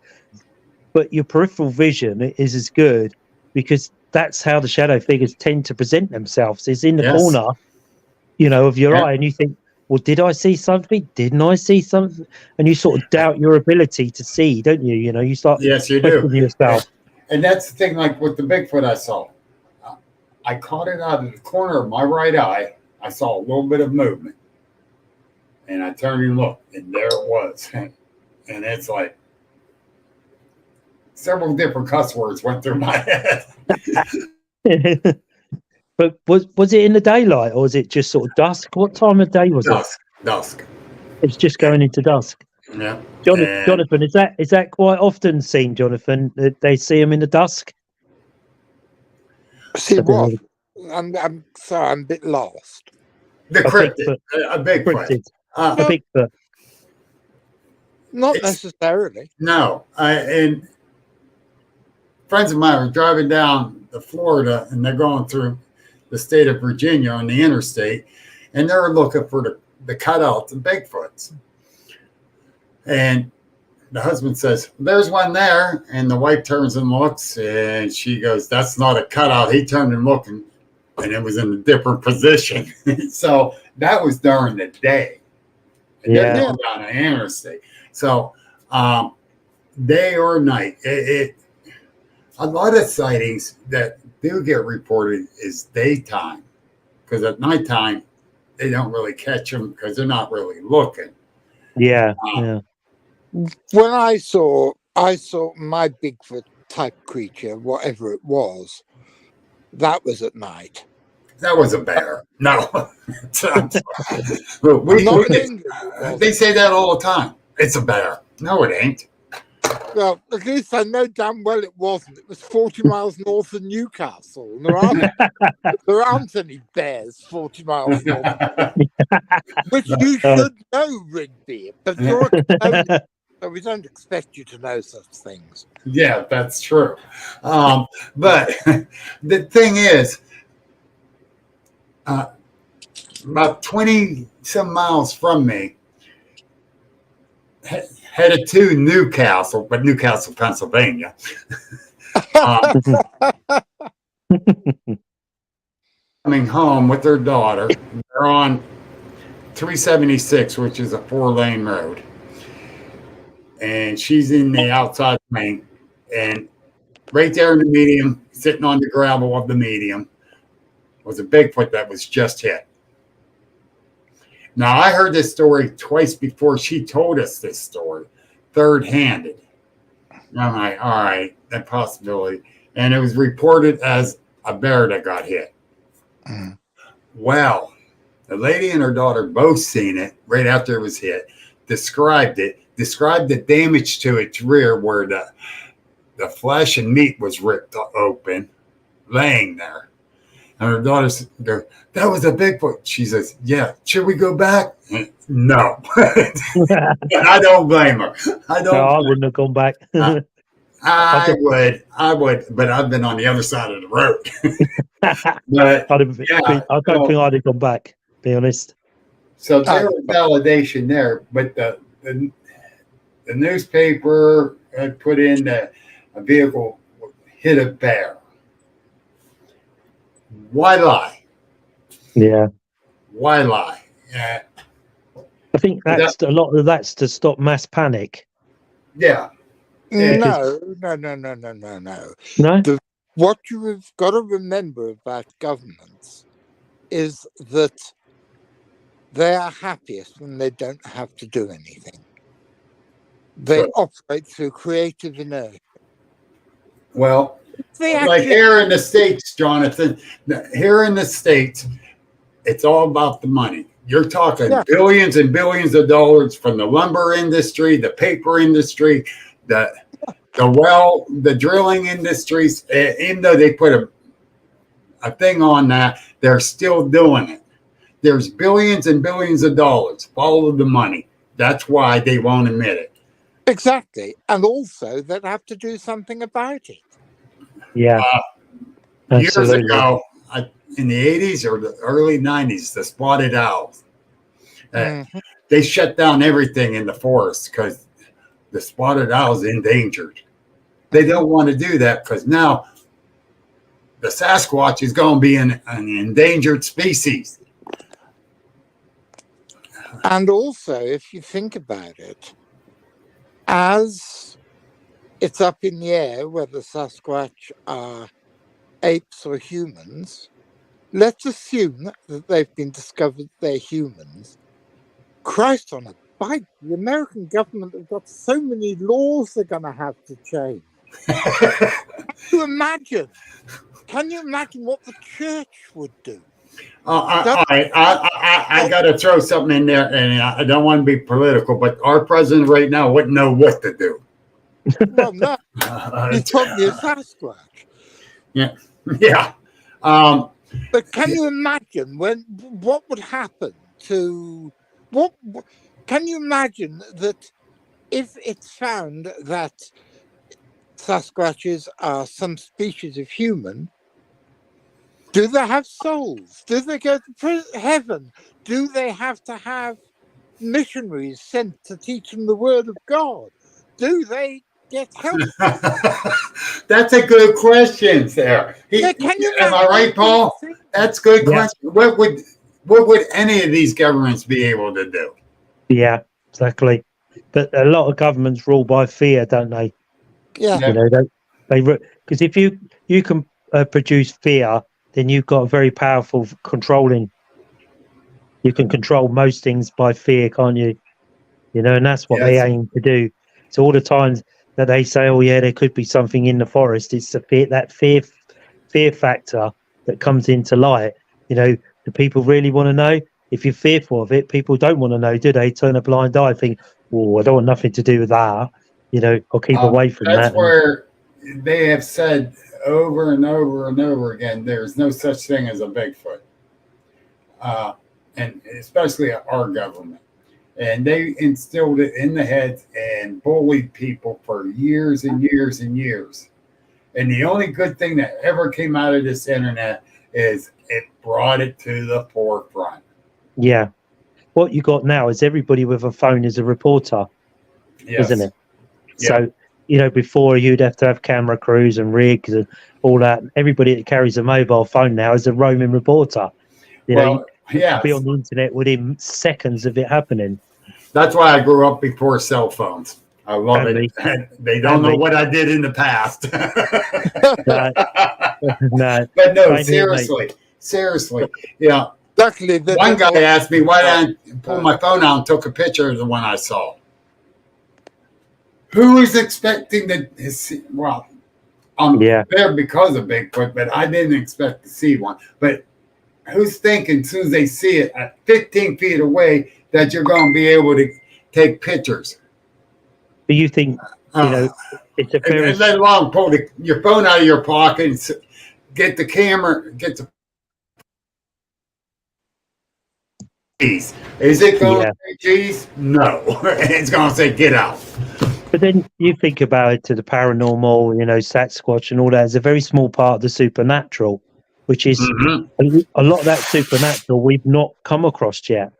[SPEAKER 1] But your peripheral vision is as good because that's how the shadow figures tend to present themselves. Is in the
[SPEAKER 5] Yes.
[SPEAKER 1] corner, of your
[SPEAKER 5] Yeah.
[SPEAKER 1] eye, and you think, well, did I see something? Didn't I see something? And you sort of doubt your ability to see, don't you? You start
[SPEAKER 5] Yes, you
[SPEAKER 1] questioning
[SPEAKER 5] do.
[SPEAKER 1] yourself.
[SPEAKER 5] And that's the thing, like with the Bigfoot I saw. I caught it out of the corner of my right eye. I saw a little bit of movement. And I turned and looked, and there it was. And it's like several different cuss words went through my head.
[SPEAKER 1] But was it in the daylight, or was it just sort of dusk? What time of day was it?
[SPEAKER 5] Dusk.
[SPEAKER 1] It's just going into dusk.
[SPEAKER 5] Yeah.
[SPEAKER 1] Jonathan, is that quite often seen, Jonathan? That they see them in the dusk?
[SPEAKER 6] See
[SPEAKER 1] I don't
[SPEAKER 6] what? I'm sorry, I'm a bit lost.
[SPEAKER 5] The
[SPEAKER 1] A
[SPEAKER 5] cryptid. A Bigfoot.
[SPEAKER 1] Cryptid. A
[SPEAKER 6] No.
[SPEAKER 1] Bigfoot.
[SPEAKER 6] Not
[SPEAKER 5] It's-
[SPEAKER 6] necessarily.
[SPEAKER 5] No. And friends of mine were driving down to Florida, and they're going through the state of Virginia on the interstate, and they're looking for the cutouts of Bigfoots. And the husband says, "There's one there." And the wife turns and looks, and she goes, "That's not a cutout." He turned and looked, and it was in a different position. So that was during the day. And they're
[SPEAKER 1] Yeah.
[SPEAKER 5] going down the interstate. So day or night, a lot of sightings that do get reported is daytime, because at nighttime they don't really catch them because they're not really looking.
[SPEAKER 1] Yeah. Yeah.
[SPEAKER 6] When I saw my Bigfoot type creature, whatever it was, that was at night.
[SPEAKER 5] That was a bear. No. I'm sorry.
[SPEAKER 6] Not in England, it
[SPEAKER 5] They
[SPEAKER 6] wasn't.
[SPEAKER 5] say that all the time. It's a bear. No, it ain't.
[SPEAKER 6] Well, at least I know damn well it wasn't. It was 40 miles north of Newcastle. And there aren't any bears 40 miles north, which you should know, Rigby. But you're a Tony, so we don't expect you to know such things.
[SPEAKER 5] Yeah, that's true. But the thing is, about 20 some miles from me, headed to Newcastle, but Newcastle, Pennsylvania. Coming home with their daughter. They're on 376, which is a 4-lane road. And she's in the outside lane. And right there in the medium, sitting on the gravel of the medium, was a Bigfoot that was just hit. Now, I heard this story twice before she told us this story, third-handed. And I'm like, all right, that possibility. And it was reported as a bear that got hit.
[SPEAKER 6] Mm.
[SPEAKER 5] Well, the lady and her daughter both seen it right after it was hit, described the damage to its rear where the flesh and meat was ripped open, laying there. And her daughter goes, "That was a Bigfoot." She says, "Yeah, should we go back?" No. And I don't blame her. I
[SPEAKER 1] wouldn't have gone back.
[SPEAKER 5] I would, but I've been on the other side of the road. But
[SPEAKER 1] I don't think I'd have gone back, to be honest.
[SPEAKER 5] so there was validation there, but the newspaper had put in that a vehicle hit a bear. Why lie?
[SPEAKER 1] Yeah.
[SPEAKER 5] Why lie?
[SPEAKER 1] I think that's a lot of that's to stop mass panic.
[SPEAKER 5] Yeah.
[SPEAKER 6] No.
[SPEAKER 1] No?
[SPEAKER 6] What you have got to remember about governments is that they are happiest when they don't have to do anything. They
[SPEAKER 5] Sure.
[SPEAKER 6] operate through creative inertia.
[SPEAKER 5] Well,
[SPEAKER 6] They
[SPEAKER 5] like
[SPEAKER 6] actually,
[SPEAKER 5] here in the States, Jonathan, here in the States, it's all about the money. You're talking billions and billions of dollars from the lumber industry, the paper industry, the drilling industries. Even though they put a thing on that, they're still doing it. There's billions and billions of dollars. Follow the money. That's why they won't admit it.
[SPEAKER 6] exactly. And also they'd have to do something about it.
[SPEAKER 1] Yeah.
[SPEAKER 5] Years
[SPEAKER 1] Absolutely.
[SPEAKER 5] ago, in the 80s or the early 90s, the spotted owls. They shut down everything in the forest because the spotted owl is endangered. They don't want to do that because now the Sasquatch is going to be an endangered species.
[SPEAKER 6] And also, if you think about it, as it's up in the air whether Sasquatch are apes or humans, let's assume that they've been discovered they're humans. Christ on a bike, the American government have got so many laws they're going to have to change. Can you imagine what the church would do?
[SPEAKER 5] I got to throw something in there, and I don't want to be political, but our president right now wouldn't know what to do.
[SPEAKER 6] Well, no, he's probably a Sasquatch.
[SPEAKER 5] Yeah, yeah.
[SPEAKER 6] But can you imagine what would happen to what? Can you imagine that if it's found that Sasquatches are some species of human? Do they have souls? Do they go to heaven? Do they have to have missionaries sent to teach them the word of God? Do they get help?
[SPEAKER 5] That's a good question, Sarah. Am I right, Paul? That's a good question. What would any of these governments be able to do?
[SPEAKER 1] Yeah, exactly. But a lot of governments rule by fear, don't they?
[SPEAKER 6] Yeah.
[SPEAKER 1] You know, they because if you can produce fear, then you've got a very powerful controlling. You can control most things by fear, can't you? You know, and that's what they aim to do. So all the times that they say, "Oh yeah, there could be something in the forest," it's that fear factor that comes into light. You know, do people really want to know? If you're fearful of it, people don't want to know, do they? Turn a blind eye, think, "Oh, I don't want nothing to do with that." You know, I'll keep away from that.
[SPEAKER 5] That's where they have said over and over and over again, there's no such thing as a Bigfoot. And especially our government. And they instilled it in the heads and bullied people for years and years and years. And the only good thing that ever came out of this internet is it brought it to the forefront.
[SPEAKER 1] Yeah. What you got now is everybody with a phone is a reporter, isn't it? Yeah. So, you know, before you'd have to have camera crews and rigs and all that. Everybody that carries a mobile phone now is a roaming reporter. You know, be on the internet within seconds of it happening.
[SPEAKER 5] That's why I grew up before cell phones. I love it. They don't know what I did in the past.
[SPEAKER 1] No.
[SPEAKER 5] But no, seriously. Yeah. One guy asked me why I pulled my phone out and took a picture of the one I saw. Who was expecting to see? Well, I'm there because of Bigfoot, but I didn't expect to see one. But who's thinking as soon as they see it at 15 feet away that you're going to be able to take pictures?
[SPEAKER 1] Do you think, you know, it's a very...
[SPEAKER 5] And let alone pull your phone out of your pocket and get the camera, Is it going to say cheese? No. It's going to say get out.
[SPEAKER 1] But then you think about it to the paranormal, you know, Sasquatch and all that is a very small part of the supernatural, which is a lot of that supernatural we've not come across yet.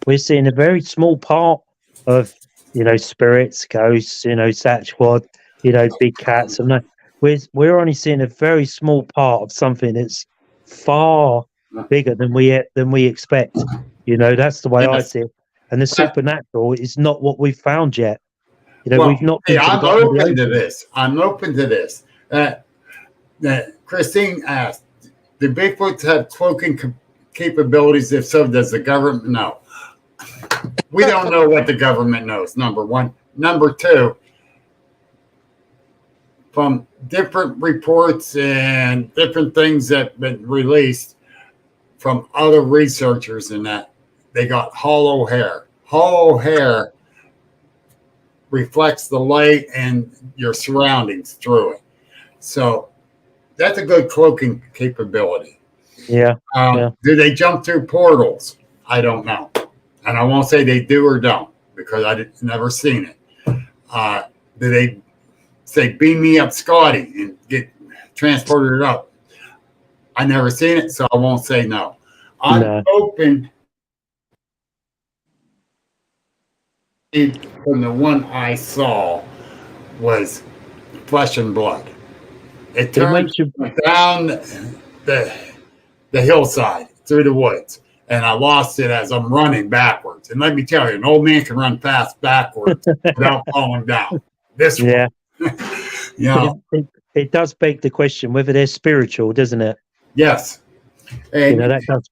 [SPEAKER 1] We're seeing a very small part of, you know, spirits, ghosts, you know, Sasquatch, you know, big cats. And we're only seeing a very small part of something that's far bigger than we expect. You know, that's the way I see it. And the supernatural is not what we've found yet. You know, we've not.
[SPEAKER 5] I'm open to this. I'm open to this. Christine asked, "Do Bigfoots have cloaking capabilities? If so, does the government know?" We don't know what the government knows. Number one. Number two. From different reports and different things that have been released from other researchers, and that they got hollow hair. Hollow hair reflects the light and your surroundings through it. So that's a good cloaking capability.
[SPEAKER 1] Yeah.
[SPEAKER 5] Do they jump through portals? I don't know. And I won't say they do or don't because I've never seen it. Do they say, beam me up, Scotty, and get transported up? I never seen it, so I won't say no. I'm open. From the one I saw was flesh and blood. It turned down the hillside through the woods, and I lost it as I'm running backwards. And let me tell you, an old man can run fast backwards without falling down. This one, you know,
[SPEAKER 1] it does beg the question whether they're spiritual, doesn't it?
[SPEAKER 5] yes, and
[SPEAKER 1] You know, that does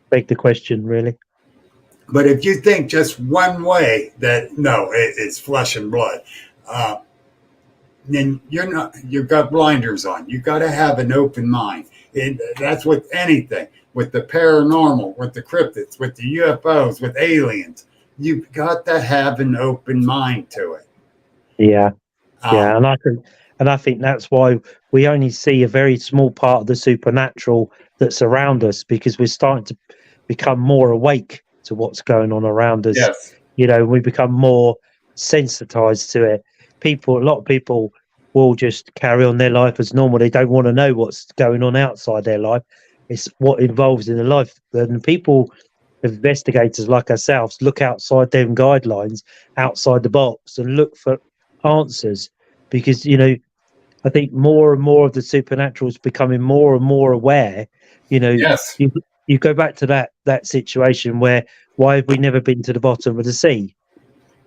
[SPEAKER 1] beg the question, really.
[SPEAKER 5] but if you think just one way that no, it's flesh and blood, then you've got blinders on. You got to have an open mind. That's with anything, with the paranormal, with the cryptids, with the UFOs, with aliens. You've got to have an open mind to it.
[SPEAKER 1] Yeah, and I think that's why we only see a very small part of the supernatural that's around us, because we're starting to become more awake to what's going on around us.
[SPEAKER 5] Yes.
[SPEAKER 1] You know, we become more sensitized to it. A lot of people will just carry on their life as normal. They don't want to know what's going on outside their life. It's what involves in their life. And people, investigators like ourselves, look outside them guidelines, outside the box, and look for answers. Because, you know, I think more and more of the supernatural is becoming more and more aware. You know,
[SPEAKER 5] Yes.
[SPEAKER 1] You go back to that situation where, why have we never been to the bottom of the sea?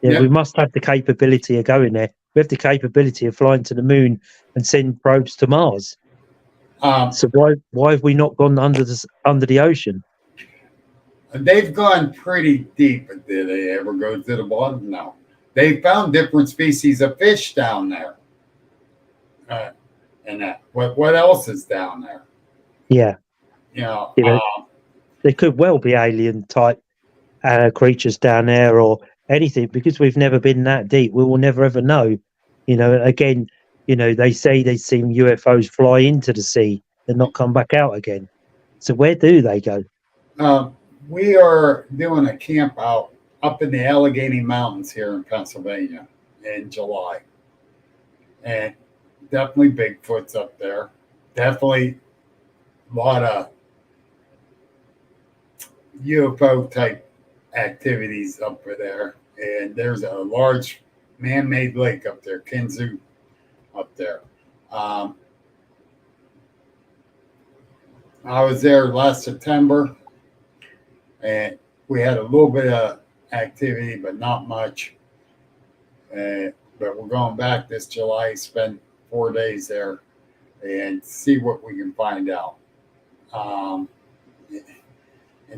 [SPEAKER 5] Yeah.
[SPEAKER 1] We must have the capability of going there. We have the capability of flying to the moon and send probes to Mars. So why have we not gone under the ocean?
[SPEAKER 5] They've gone pretty deep. Did they ever go to the bottom? No. They found different species of fish down there. And what else is down there?
[SPEAKER 1] Yeah.
[SPEAKER 5] You know,
[SPEAKER 1] There could well be alien type creatures down there or anything, because we've never been that deep. We will never ever know. You know, again, you know, they say they've seen UFOs fly into the sea and not come back out again. So where do they go?
[SPEAKER 5] we are doing a camp out up in the Allegheny Mountains here in Pennsylvania in July. And definitely Bigfoot's up there. Definitely a lot of UFO type activities up there. And there's a large man-made lake up there, Kinzu up there. I was there last September, and we had a little bit of activity, but not much. But we're going back this July, spend 4 days there, and see what we can find out. And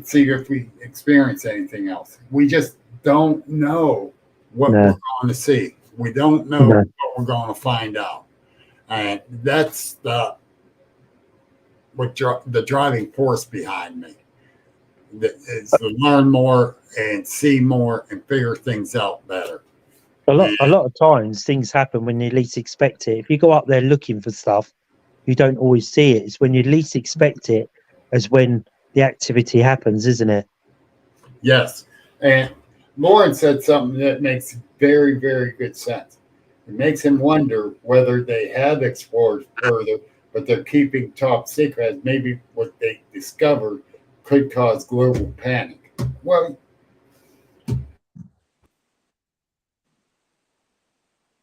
[SPEAKER 5] see if we experience anything else. We just don't know what we're going to see. We don't know what we're going to find out. And that's the driving force behind me. Is to learn more and see more and figure things out better.
[SPEAKER 1] A lot of times things happen when you least expect it. If you go up there looking for stuff, you don't always see it. It's when you least expect it as when the activity happens, isn't it?
[SPEAKER 5] Yes. And Lauren said something that makes very, very good sense. It makes him wonder whether they have explored further, but they're keeping top secret, as maybe what they discovered could cause global panic. Well, I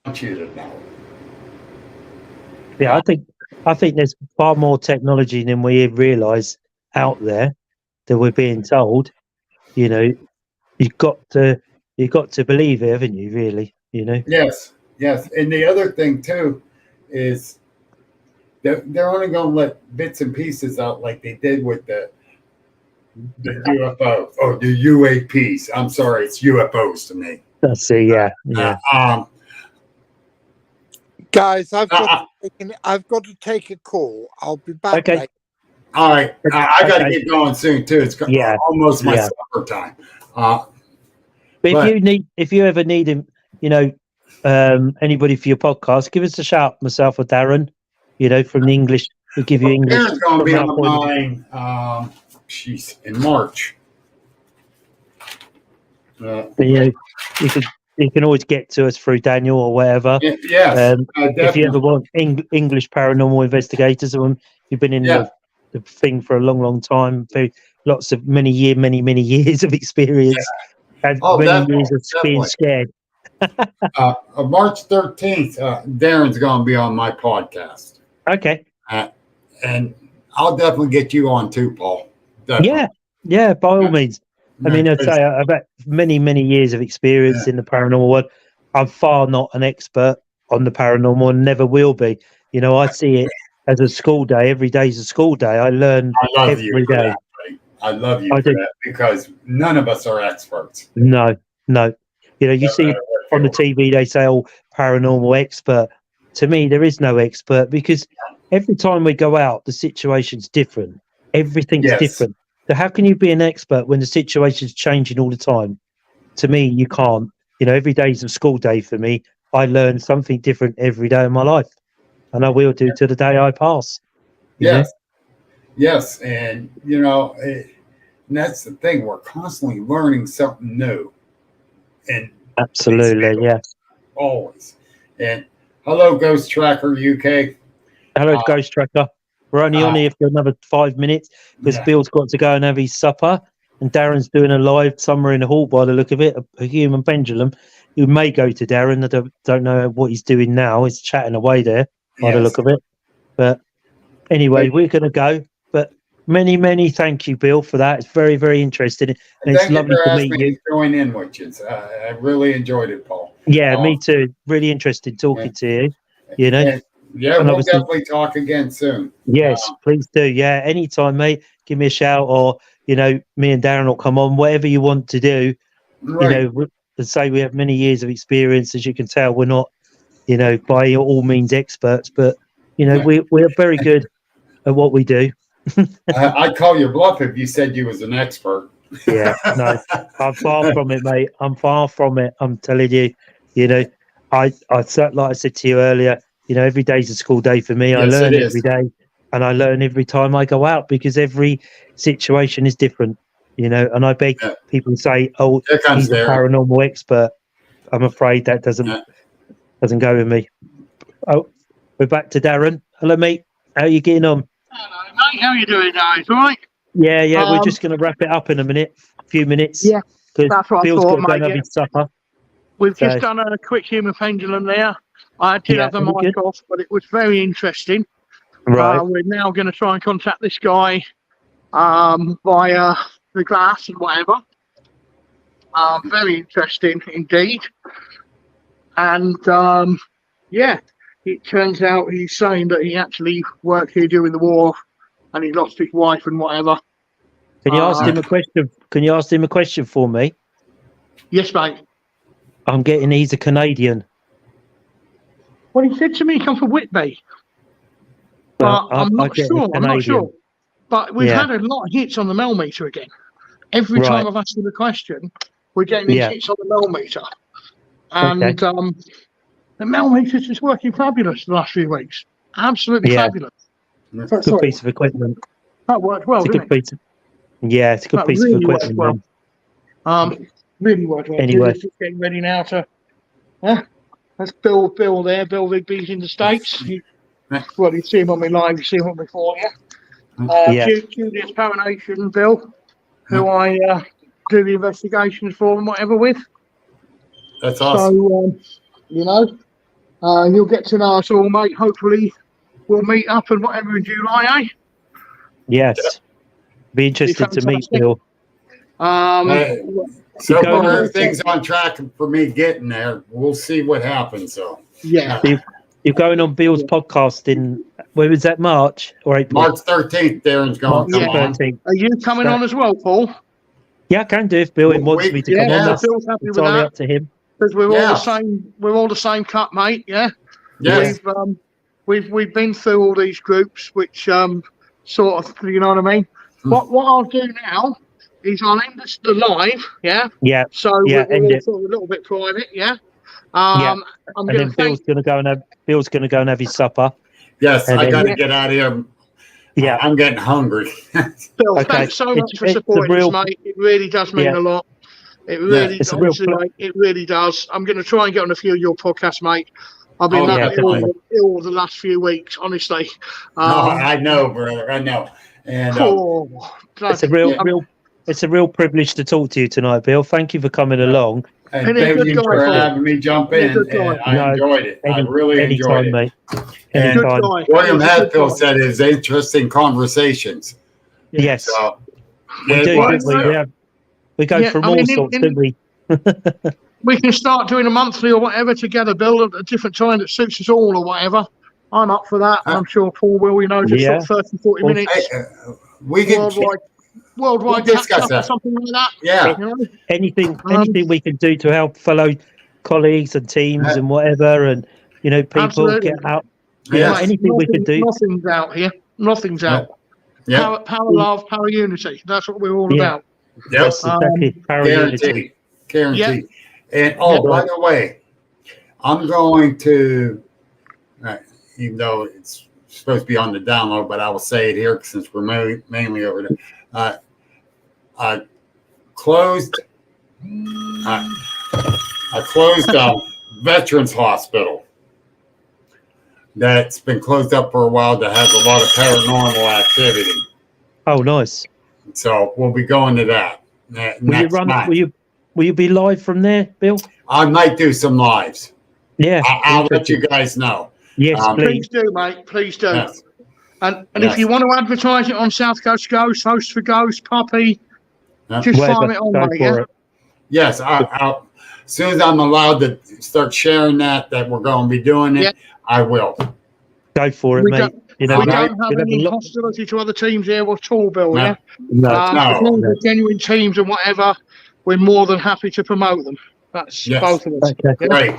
[SPEAKER 5] want you to know.
[SPEAKER 1] Yeah, I think there's far more technology than we realise out there that we're being told. You know, you've got to believe it, haven't you? Really, you know.
[SPEAKER 5] Yes. And the other thing too is they're only going to let bits and pieces out, like they did with the UFO or the UAPs. I'm sorry, it's UFOs to me.
[SPEAKER 1] That's it. Yeah.
[SPEAKER 6] Guys, I've got to take a call. I'll be back.
[SPEAKER 1] Okay.
[SPEAKER 6] Later.
[SPEAKER 5] All right, I got to get going soon too. It's almost my supper time.
[SPEAKER 1] But if you ever need him, you know, anybody for your podcast, give us a shout. Myself or Darren, you know, from the English, we'll give you English.
[SPEAKER 5] Darren's going to be on mine. In March.
[SPEAKER 1] But, you know, you can always get to us through Daniel or whatever.
[SPEAKER 5] Yes.
[SPEAKER 1] If you ever want English paranormal investigators, you've been in the thing for a long time. Lots of many years of experience, and many years of being scared.
[SPEAKER 5] March 13th, Darren's going to be on my podcast.
[SPEAKER 1] Okay.
[SPEAKER 5] And I'll definitely get you on too, Paul. Definitely.
[SPEAKER 1] Yeah, by all means. I mean, I'd
[SPEAKER 5] Because-
[SPEAKER 1] say I've had many years of experience in the paranormal world. I'm far not an expert on the paranormal and never will be. You know, I see it as a school day. Every day's a school day. I learn
[SPEAKER 5] I love you
[SPEAKER 1] every
[SPEAKER 5] for
[SPEAKER 1] day.
[SPEAKER 5] that, buddy. I love you
[SPEAKER 1] I
[SPEAKER 5] for
[SPEAKER 1] do.
[SPEAKER 5] that because none of us are experts.
[SPEAKER 1] No. You know, you
[SPEAKER 5] No
[SPEAKER 1] see
[SPEAKER 5] matter what
[SPEAKER 1] on the
[SPEAKER 5] field.
[SPEAKER 1] TV, they say, oh, paranormal expert. To me, there is no expert because every time we go out, the situation's different. Everything's
[SPEAKER 5] Yes.
[SPEAKER 1] different. So how can you be an expert when the situation's changing all the time? To me, you can't. You know, every day's a school day for me. I learn something different every day of my life. And I will do to the day I pass. You know?
[SPEAKER 5] Yes. Yes. And, you know, and that's the thing. We're constantly learning something new. And
[SPEAKER 1] Absolutely, yeah.
[SPEAKER 5] always. And hello, Ghost Tracker UK.
[SPEAKER 1] Hello, Ghost Tracker. We're only on here for another 5 minutes because
[SPEAKER 5] Yeah.
[SPEAKER 1] Bill's got to go and have his supper, and Darren's doing a live somewhere in the hall by the look of it, a human pendulum. You may go to Darren. I don't know what he's doing now. He's chatting away there by the
[SPEAKER 5] Yes.
[SPEAKER 1] look of it. But anyway, we're going to go. But many thank you, Bill, for that. It's very interesting. And it's
[SPEAKER 5] Thank you
[SPEAKER 1] lovely
[SPEAKER 5] for
[SPEAKER 1] to
[SPEAKER 5] asking
[SPEAKER 1] meet
[SPEAKER 5] me
[SPEAKER 1] you.
[SPEAKER 5] to join in with you. I really enjoyed it, Paul.
[SPEAKER 1] Yeah, me too. Really interested talking to you. You know,
[SPEAKER 5] And, yeah,
[SPEAKER 1] And
[SPEAKER 5] we'll
[SPEAKER 1] obviously-
[SPEAKER 5] definitely talk again soon.
[SPEAKER 1] yes, please do. Yeah, anytime, mate. Give me a shout, or you know, me and Darren will come on. Whatever you want to do.
[SPEAKER 5] Right.
[SPEAKER 1] You know, to say we have many years of experience. As you can tell, we're not, you know, by all means experts, but you know, we're very good at what we do.
[SPEAKER 5] I'd call your bluff if you said you was an expert.
[SPEAKER 1] Yeah, no, I'm far from it, mate. I'm far from it. I'm telling you. You know, I like I said to you earlier. You know, every day's a school day for me. I
[SPEAKER 5] Yes,
[SPEAKER 1] learn
[SPEAKER 5] it is.
[SPEAKER 1] every day, and I learn every time I go out because every situation is different. You know, and I beg
[SPEAKER 5] Yeah.
[SPEAKER 1] people to say, "Oh,
[SPEAKER 5] Here comes
[SPEAKER 1] he's a
[SPEAKER 5] Darren.
[SPEAKER 1] paranormal expert." I'm afraid that doesn't go with me. Oh, we're back to Darren. Hello, mate. How are you getting on?
[SPEAKER 4] Hello, mate. How you doing, guys? All right?
[SPEAKER 1] Yeah. We're just going to wrap it up in a few minutes.
[SPEAKER 4] Yeah,
[SPEAKER 1] because
[SPEAKER 4] that's what I
[SPEAKER 1] Bill's
[SPEAKER 4] thought,
[SPEAKER 1] got to go and
[SPEAKER 4] mate,
[SPEAKER 1] have
[SPEAKER 4] yeah.
[SPEAKER 1] his supper.
[SPEAKER 4] We've
[SPEAKER 1] So-
[SPEAKER 4] just done a quick human pendulum there. I did
[SPEAKER 1] Yeah,
[SPEAKER 4] have the
[SPEAKER 1] very
[SPEAKER 4] mic
[SPEAKER 1] good.
[SPEAKER 4] off, but it was very interesting.
[SPEAKER 1] Right.
[SPEAKER 4] We're now going to try and contact this guy via the glass and whatever. Very interesting indeed. And yeah, it turns out he's saying that he actually worked here during the war and he lost his wife and whatever.
[SPEAKER 1] Can you ask him a question? Can you ask him a question for me?
[SPEAKER 4] Yes, mate.
[SPEAKER 1] I'm getting he's a Canadian.
[SPEAKER 4] Well, he said to me he come from Whitby.
[SPEAKER 1] Well,
[SPEAKER 4] But I'm
[SPEAKER 1] I
[SPEAKER 4] not
[SPEAKER 1] get
[SPEAKER 4] sure.
[SPEAKER 1] the
[SPEAKER 4] I'm not
[SPEAKER 1] Canadian.
[SPEAKER 4] sure. But we've
[SPEAKER 1] Yeah.
[SPEAKER 4] had a lot of hits on the Melmeter again. Every
[SPEAKER 1] Right.
[SPEAKER 4] time I've asked him a question, we're getting these
[SPEAKER 1] Yeah.
[SPEAKER 4] hits on the Melmeter. And
[SPEAKER 1] Okay.
[SPEAKER 4] the Melmeter's just working fabulous the last few weeks. Absolutely
[SPEAKER 1] Yeah.
[SPEAKER 4] fabulous.
[SPEAKER 1] Good
[SPEAKER 4] Sorry,
[SPEAKER 1] piece of equipment.
[SPEAKER 4] that worked well,
[SPEAKER 1] It's a
[SPEAKER 4] didn't
[SPEAKER 1] good
[SPEAKER 4] it?
[SPEAKER 1] piece. Yeah, it's a good
[SPEAKER 4] That
[SPEAKER 1] piece
[SPEAKER 4] really
[SPEAKER 1] of
[SPEAKER 4] worked
[SPEAKER 1] equipment.
[SPEAKER 4] well.
[SPEAKER 1] man.
[SPEAKER 4] Really worked well.
[SPEAKER 1] Anyway.
[SPEAKER 4] Julie's just getting ready now to. Yeah, that's Bill there. Bill Rigby's in the States. Well, you see him on my live, you see him on before, yeah.
[SPEAKER 1] Yeah.
[SPEAKER 4] Julius Paranation, Bill, who I do the investigations for and whatever with.
[SPEAKER 5] That's awesome.
[SPEAKER 4] So, you know, you'll get to know us all, mate. Hopefully, we'll meet up and whatever in July, eh?
[SPEAKER 1] Yes. Be interested to meet
[SPEAKER 4] fantastic.
[SPEAKER 1] Bill.
[SPEAKER 5] Hey, so
[SPEAKER 1] You're going
[SPEAKER 5] far,
[SPEAKER 1] on-
[SPEAKER 5] everything's on track for me getting there. We'll see what happens. So
[SPEAKER 4] Yeah.
[SPEAKER 1] You're going on Bill's podcast in where was that, March or April?
[SPEAKER 5] March 13th, Darren's going to
[SPEAKER 1] March
[SPEAKER 5] come on.
[SPEAKER 1] 13th.
[SPEAKER 4] Are you coming on as well, Paul?
[SPEAKER 1] Yeah, I can do if Bill wants me to come
[SPEAKER 4] Yeah,
[SPEAKER 1] on. That's
[SPEAKER 4] Bill's happy with
[SPEAKER 1] entirely
[SPEAKER 4] that.
[SPEAKER 1] up to him.
[SPEAKER 4] Because we're all
[SPEAKER 5] Yeah.
[SPEAKER 4] the same. We're all the same cut, mate. Yeah.
[SPEAKER 5] Yes.
[SPEAKER 4] We've been through all these groups, which sort of, you know what I mean.
[SPEAKER 5] Hmm.
[SPEAKER 4] What I'll do now is I'll end the live. Yeah.
[SPEAKER 1] Yeah.
[SPEAKER 4] So
[SPEAKER 1] Yeah,
[SPEAKER 4] we're
[SPEAKER 1] end
[SPEAKER 4] all
[SPEAKER 1] it.
[SPEAKER 4] sort of a little bit private. Yeah.
[SPEAKER 1] Yeah.
[SPEAKER 4] I'm
[SPEAKER 1] And
[SPEAKER 4] going
[SPEAKER 1] then
[SPEAKER 4] to thank.
[SPEAKER 1] Bill's going to go and have his supper.
[SPEAKER 5] Yes,
[SPEAKER 1] And
[SPEAKER 5] I
[SPEAKER 1] then-
[SPEAKER 5] got to get out of here.
[SPEAKER 1] Yeah.
[SPEAKER 5] I'm getting hungry.
[SPEAKER 4] Bill,
[SPEAKER 1] Okay.
[SPEAKER 4] thanks so much
[SPEAKER 1] It's-
[SPEAKER 4] for
[SPEAKER 1] it's a
[SPEAKER 4] supporting
[SPEAKER 1] real-
[SPEAKER 4] us, mate. It really does mean
[SPEAKER 1] Yeah.
[SPEAKER 4] a lot. It really,
[SPEAKER 1] It's a real
[SPEAKER 4] honestly, mate, it really does. I'm going to try and get on a few of your podcasts, mate. I've been
[SPEAKER 5] Oh,
[SPEAKER 4] that
[SPEAKER 1] yeah,
[SPEAKER 4] ill the last few weeks, honestly.
[SPEAKER 5] No, I know, brother. I know. And
[SPEAKER 4] Oh,
[SPEAKER 1] It's a real privilege to talk to you tonight, Bill. Thank you for coming along.
[SPEAKER 5] and
[SPEAKER 4] And a
[SPEAKER 5] thank
[SPEAKER 4] good
[SPEAKER 5] you
[SPEAKER 4] guy,
[SPEAKER 5] for
[SPEAKER 4] Paul.
[SPEAKER 5] having me jump
[SPEAKER 4] He's a
[SPEAKER 5] in.
[SPEAKER 4] good guy.
[SPEAKER 5] And I
[SPEAKER 1] No,
[SPEAKER 5] enjoyed it. I really
[SPEAKER 1] Anytime,
[SPEAKER 5] enjoyed it.
[SPEAKER 1] mate.
[SPEAKER 5] And
[SPEAKER 4] Good
[SPEAKER 1] Anytime.
[SPEAKER 4] guy.
[SPEAKER 5] William
[SPEAKER 4] He's a good
[SPEAKER 5] Hatfield
[SPEAKER 4] guy.
[SPEAKER 5] said it's interesting conversations.
[SPEAKER 1] Yes,
[SPEAKER 5] So,
[SPEAKER 1] we do.
[SPEAKER 4] well,
[SPEAKER 1] don't we?
[SPEAKER 4] no.
[SPEAKER 1] We go
[SPEAKER 4] Yeah,
[SPEAKER 1] from
[SPEAKER 4] I
[SPEAKER 1] all
[SPEAKER 4] mean,
[SPEAKER 1] sorts, don't we?
[SPEAKER 4] We can start doing a monthly or whatever together, Bill, at a different time that suits us all or whatever. I'm up for that. And I'm sure Paul will, just
[SPEAKER 1] Yeah.
[SPEAKER 4] sort of 30, 40
[SPEAKER 1] Well,
[SPEAKER 4] minutes.
[SPEAKER 5] hey, we can
[SPEAKER 4] Worldwide
[SPEAKER 5] we'll
[SPEAKER 4] catch
[SPEAKER 5] discuss
[SPEAKER 4] up or
[SPEAKER 5] that.
[SPEAKER 4] something like that.
[SPEAKER 5] Yeah.
[SPEAKER 4] You know?
[SPEAKER 1] anything we can do to help fellow colleagues and teams
[SPEAKER 5] Yeah.
[SPEAKER 1] and whatever, and people
[SPEAKER 4] Absolutely.
[SPEAKER 1] get out.
[SPEAKER 5] Yes.
[SPEAKER 1] Anything we can do.
[SPEAKER 4] Nothing's out here. Nothing's out.
[SPEAKER 5] Yeah.
[SPEAKER 4] Power, love, power, unity. That's what we're all
[SPEAKER 1] Yeah.
[SPEAKER 4] about.
[SPEAKER 5] Yep.
[SPEAKER 1] Yes, exactly. Power unity.
[SPEAKER 5] Guaranteed. And by the way, I'm going to, even though it's supposed to be on the download, but I will say it here since we're mainly over there. I closed Veterans Hospital that's been closed up for a while that has a lot of paranormal activity.
[SPEAKER 1] Oh, nice.
[SPEAKER 5] So we'll be going to that next night.
[SPEAKER 1] Will you be live from there, Bill?
[SPEAKER 5] I might do some lives.
[SPEAKER 1] Yeah.
[SPEAKER 5] I'll let you guys know.
[SPEAKER 1] Yes,
[SPEAKER 4] Please
[SPEAKER 1] please.
[SPEAKER 4] do, mate. Please do.
[SPEAKER 5] Yes.
[SPEAKER 4] And
[SPEAKER 5] Yes.
[SPEAKER 4] if you want to advertise it on South Coast Ghost, Host for Ghost, Puppy,
[SPEAKER 5] Yeah.
[SPEAKER 4] just
[SPEAKER 1] Whatever,
[SPEAKER 4] farm it on,
[SPEAKER 1] go
[SPEAKER 4] mate.
[SPEAKER 1] for
[SPEAKER 4] Yeah?
[SPEAKER 1] it.
[SPEAKER 5] Yes, I'll, as soon as I'm allowed to start sharing that we're going to be doing it,
[SPEAKER 4] Yeah.
[SPEAKER 5] I will.
[SPEAKER 1] Go for it,
[SPEAKER 4] We
[SPEAKER 1] mate.
[SPEAKER 4] don't-
[SPEAKER 1] You
[SPEAKER 4] We
[SPEAKER 1] know,
[SPEAKER 5] All right.
[SPEAKER 4] don't have
[SPEAKER 1] You'll have
[SPEAKER 4] any
[SPEAKER 1] a lot-
[SPEAKER 4] hostility to other teams here at all, Bill.
[SPEAKER 5] No.
[SPEAKER 4] Yeah.
[SPEAKER 1] no.
[SPEAKER 5] No.
[SPEAKER 4] As long as they're genuine teams and whatever, we're more than happy to promote them. That's
[SPEAKER 5] Yes.
[SPEAKER 4] both of us.
[SPEAKER 1] Okay.
[SPEAKER 4] Yeah?
[SPEAKER 5] Great.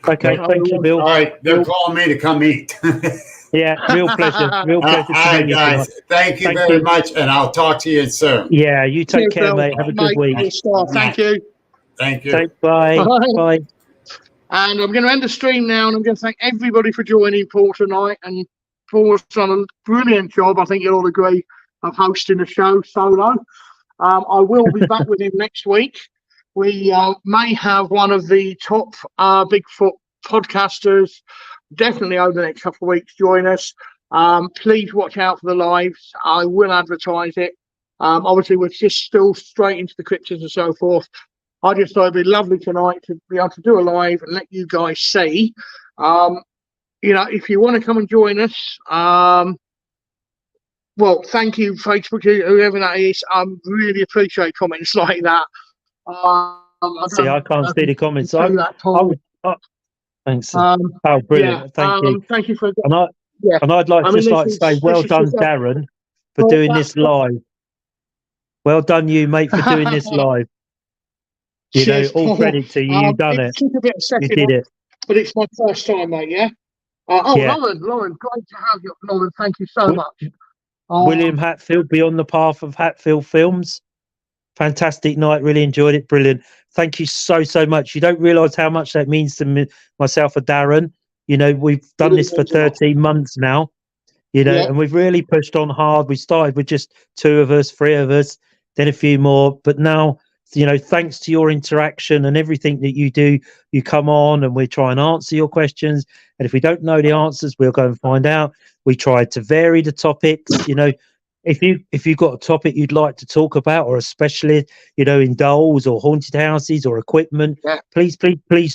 [SPEAKER 1] Okay. Thank you,
[SPEAKER 5] All
[SPEAKER 1] Bill.
[SPEAKER 5] right, they're calling me to come eat.
[SPEAKER 1] Yeah. Real pleasure. Real
[SPEAKER 5] All
[SPEAKER 1] pleasure to
[SPEAKER 5] right,
[SPEAKER 1] meet you.
[SPEAKER 5] guys. Thank you
[SPEAKER 1] Thank
[SPEAKER 5] very
[SPEAKER 1] you.
[SPEAKER 5] much, and I'll talk to you soon.
[SPEAKER 1] Yeah. You take
[SPEAKER 4] Cheers,
[SPEAKER 1] care,
[SPEAKER 4] Bill.
[SPEAKER 1] mate. Have a good
[SPEAKER 4] Mate,
[SPEAKER 1] week.
[SPEAKER 4] you're a star. Thank you.
[SPEAKER 5] Thank you.
[SPEAKER 1] Bye.
[SPEAKER 4] Bye.
[SPEAKER 1] Bye.
[SPEAKER 4] And I'm going to end the stream now, and I'm going to thank everybody for joining Paul tonight. And Paul's done a brilliant job, I think you'll all agree, of hosting the show solo. I will be back with him next week. We may have one of the top Bigfoot podcasters definitely over the next couple of weeks join us. Please watch out for the lives. I will advertise it. Obviously, we're just still straight into the cryptids and so forth. I just thought it'd be lovely tonight to be able to do a live and let you guys see. If you want to come and join us, well, thank you, Facebook, whoever that is. I really appreciate comments like that.
[SPEAKER 1] See, I can't see the comments. Thanks. Oh, brilliant. Thank you.
[SPEAKER 4] Thank you for
[SPEAKER 1] And I'd like
[SPEAKER 4] this
[SPEAKER 1] to say, well done, Darren, for doing this live. Well done, you, mate, for doing this live.
[SPEAKER 4] Cheers,
[SPEAKER 1] all
[SPEAKER 4] Paul.
[SPEAKER 1] credit to you. You've done it.
[SPEAKER 4] Took a bit of second,
[SPEAKER 1] You did it.
[SPEAKER 4] but it's my first time, mate. Yeah.
[SPEAKER 1] Yeah.
[SPEAKER 4] Lauren, great to have you, Lauren. Thank you so much.
[SPEAKER 1] William Hatfield, Beyond the Path of Hatfield Films. Fantastic night. Really enjoyed it. Brilliant. Thank you so much. You don't realise how much that means to me, myself and Darren. We've done this for 13 months now, and we've really pushed on hard. We started with just 2 of us, 3 of us, then a few more. But now, thanks to your interaction and everything that you do, you come on and we try and answer your questions. And if we don't know the answers, we'll go and find out. We try to vary the topics. If you've got a topic you'd like to talk about, or especially, in dolls or haunted houses or equipment, please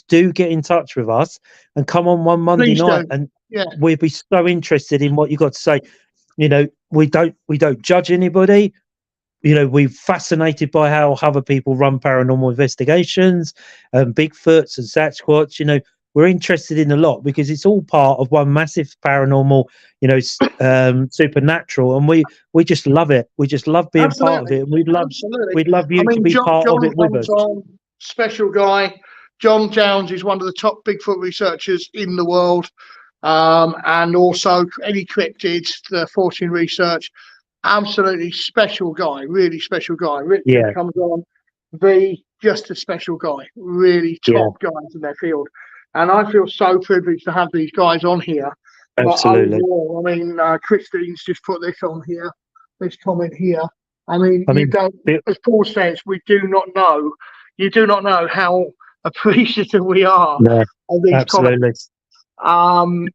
[SPEAKER 1] do get in touch with us and come on one Monday night. And we'd be so interested in what you got to say. We don't judge anybody. We're fascinated by how other people run paranormal investigations and Bigfoots and Sasquatch. We're interested in a lot because it's all part of one massive paranormal, supernatural, and we just love it. We just love being part of it, and we'd love you to be part of it with us.
[SPEAKER 4] Special guy. John Jones is one of the top Bigfoot researchers in the world, and also any cryptids, the Fortune research. Absolutely special guy, really special guy. Richard comes on, just a special guy, really top guys in their field. And I feel so privileged to have these guys on here.
[SPEAKER 1] Absolutely.
[SPEAKER 4] But overall, Christine's just put this on here, this comment here. You don't, as Paul says, we do not know. You do not know how appreciative we are of these comments.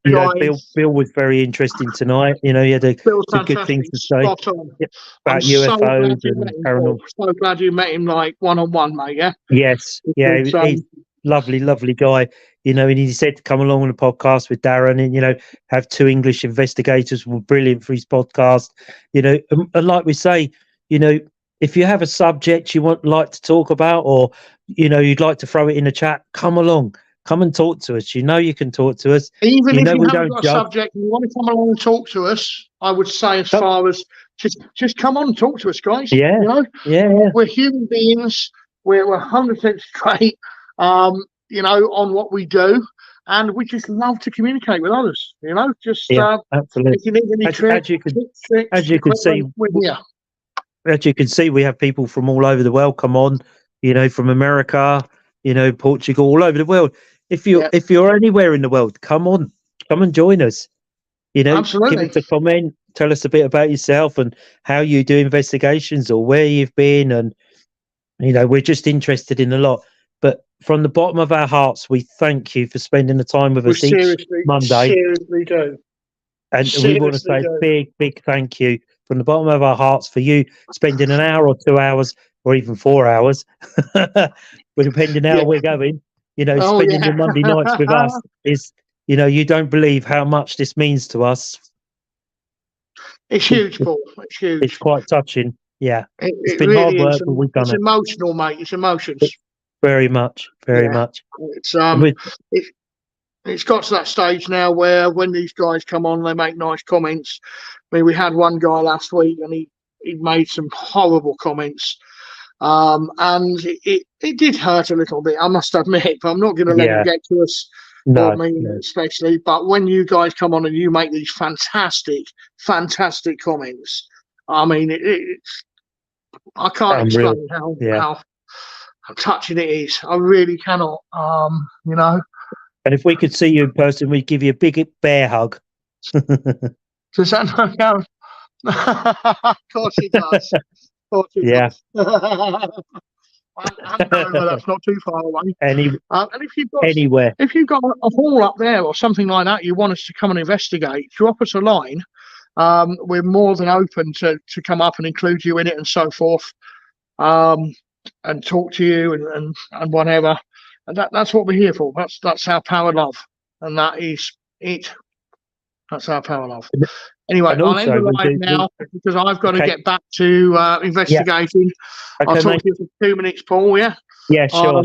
[SPEAKER 1] Bill was very interesting tonight. He had some good things to say about UFOs and paranormal.
[SPEAKER 4] So glad you met him like one-on-one, mate. Yeah.
[SPEAKER 1] Yes. Yeah. lovely guy. You know, and he said to come along on the podcast with Darren, and you know, have 2 English investigators were brilliant for his podcast. You know, and like we say, you know, if you have a subject you like to talk about, or you know, you'd like to throw it in the chat, come along. Come and talk to us. You know you can talk to us.
[SPEAKER 4] Even
[SPEAKER 1] you
[SPEAKER 4] if
[SPEAKER 1] know
[SPEAKER 4] you
[SPEAKER 1] we
[SPEAKER 4] haven't
[SPEAKER 1] don't
[SPEAKER 4] got a
[SPEAKER 1] judge.
[SPEAKER 4] subject and you want to come along and talk to us, I would say as
[SPEAKER 1] Come-
[SPEAKER 4] far as just come on and talk to us, guys.
[SPEAKER 1] Yeah.
[SPEAKER 4] You know,
[SPEAKER 1] Yeah.
[SPEAKER 4] we're human beings. We're 100% straight, you know, on what we do. And we just love to communicate with others, you know, just
[SPEAKER 1] Absolutely.
[SPEAKER 4] if you need any tricks,
[SPEAKER 1] as you can see,
[SPEAKER 4] we're here.
[SPEAKER 1] As you can see, we have people from all over the world come on, you know, from America, you know, Portugal, all over the world. If you're anywhere in the world, come on, come and join us. You know,
[SPEAKER 4] Absolutely.
[SPEAKER 1] give us a comment, tell us a bit about yourself and how you do investigations or where you've been. And, you know, we're just interested in a lot. But from the bottom of our hearts, we thank you for spending the time with us each Monday.
[SPEAKER 4] Seriously do.
[SPEAKER 1] And we want to say a big thank you from the bottom of our hearts for you spending an hour or 2 hours or even 4 hours, depending how we're going, you know, spending your Monday nights with us is, you know, you don't believe how much this means to us.
[SPEAKER 4] It's huge, Paul. It's huge.
[SPEAKER 1] It's quite touching. Yeah. It's been
[SPEAKER 4] really
[SPEAKER 1] hard work, but we've done
[SPEAKER 4] it's
[SPEAKER 1] it.
[SPEAKER 4] emotional, mate. It's emotions.
[SPEAKER 1] Very much. Very much.
[SPEAKER 4] It's got to that stage now where when these guys come on, they make nice comments. I mean, we had one guy last week and he made some horrible comments. And it did hurt a little bit, I must admit, but I'm not going to let him get to us. Especially. But when you guys come on and you make these fantastic comments, I mean, I can't explain how touching it is. I really cannot, you know.
[SPEAKER 1] And if we could see you in person, we'd give you a big bear hug.
[SPEAKER 4] Does that not count? Of course it does. Does. That's not too far away.
[SPEAKER 1] And
[SPEAKER 4] if you've got a hall up there or something like that, you want us to come and investigate, drop us a line. We're more than open to come up and include you in it and so forth, and talk to you and whatever. And that's what we're here for. That's our power love, and that is it. That's our power love. Anyway, I'll end the live now because I've got to get back to investigating. I'll talk to you for 2 minutes, Paul. Yeah.
[SPEAKER 1] Yeah, sure.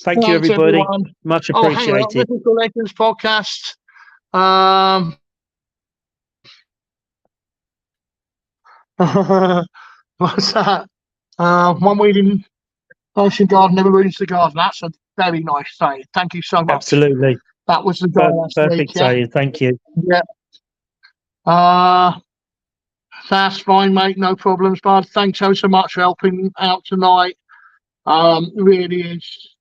[SPEAKER 1] Thank you, everybody. Everyone. Much appreciated.
[SPEAKER 4] Mythical Legends podcast. What's that? One weeding Ocean Garden never ruins the garden. That's a very nice saying. Thank you so much.
[SPEAKER 1] Absolutely.
[SPEAKER 4] That was the guy last
[SPEAKER 1] perfect
[SPEAKER 4] week.
[SPEAKER 1] saying. Thank you.
[SPEAKER 4] Yeah. That's fine, mate. No problems, bud. Thanks so much for helping out tonight. Really is.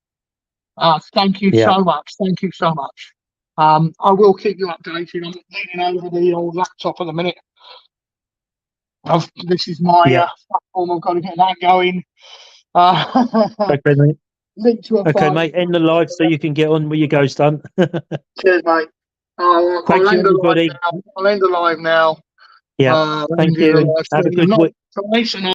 [SPEAKER 4] Thank you so much. Thank you so much. I will keep you updated. I'm leaning over the old laptop at the minute. This is my platform. I've got to get that going.
[SPEAKER 1] Okay, mate.
[SPEAKER 4] Link to
[SPEAKER 1] a mate. End the live so you can get on with your ghost hunt.
[SPEAKER 4] Cheers, mate.
[SPEAKER 1] Thank you, everybody.
[SPEAKER 4] I'll end the live now.
[SPEAKER 1] Yeah. Thank you. Have a good week.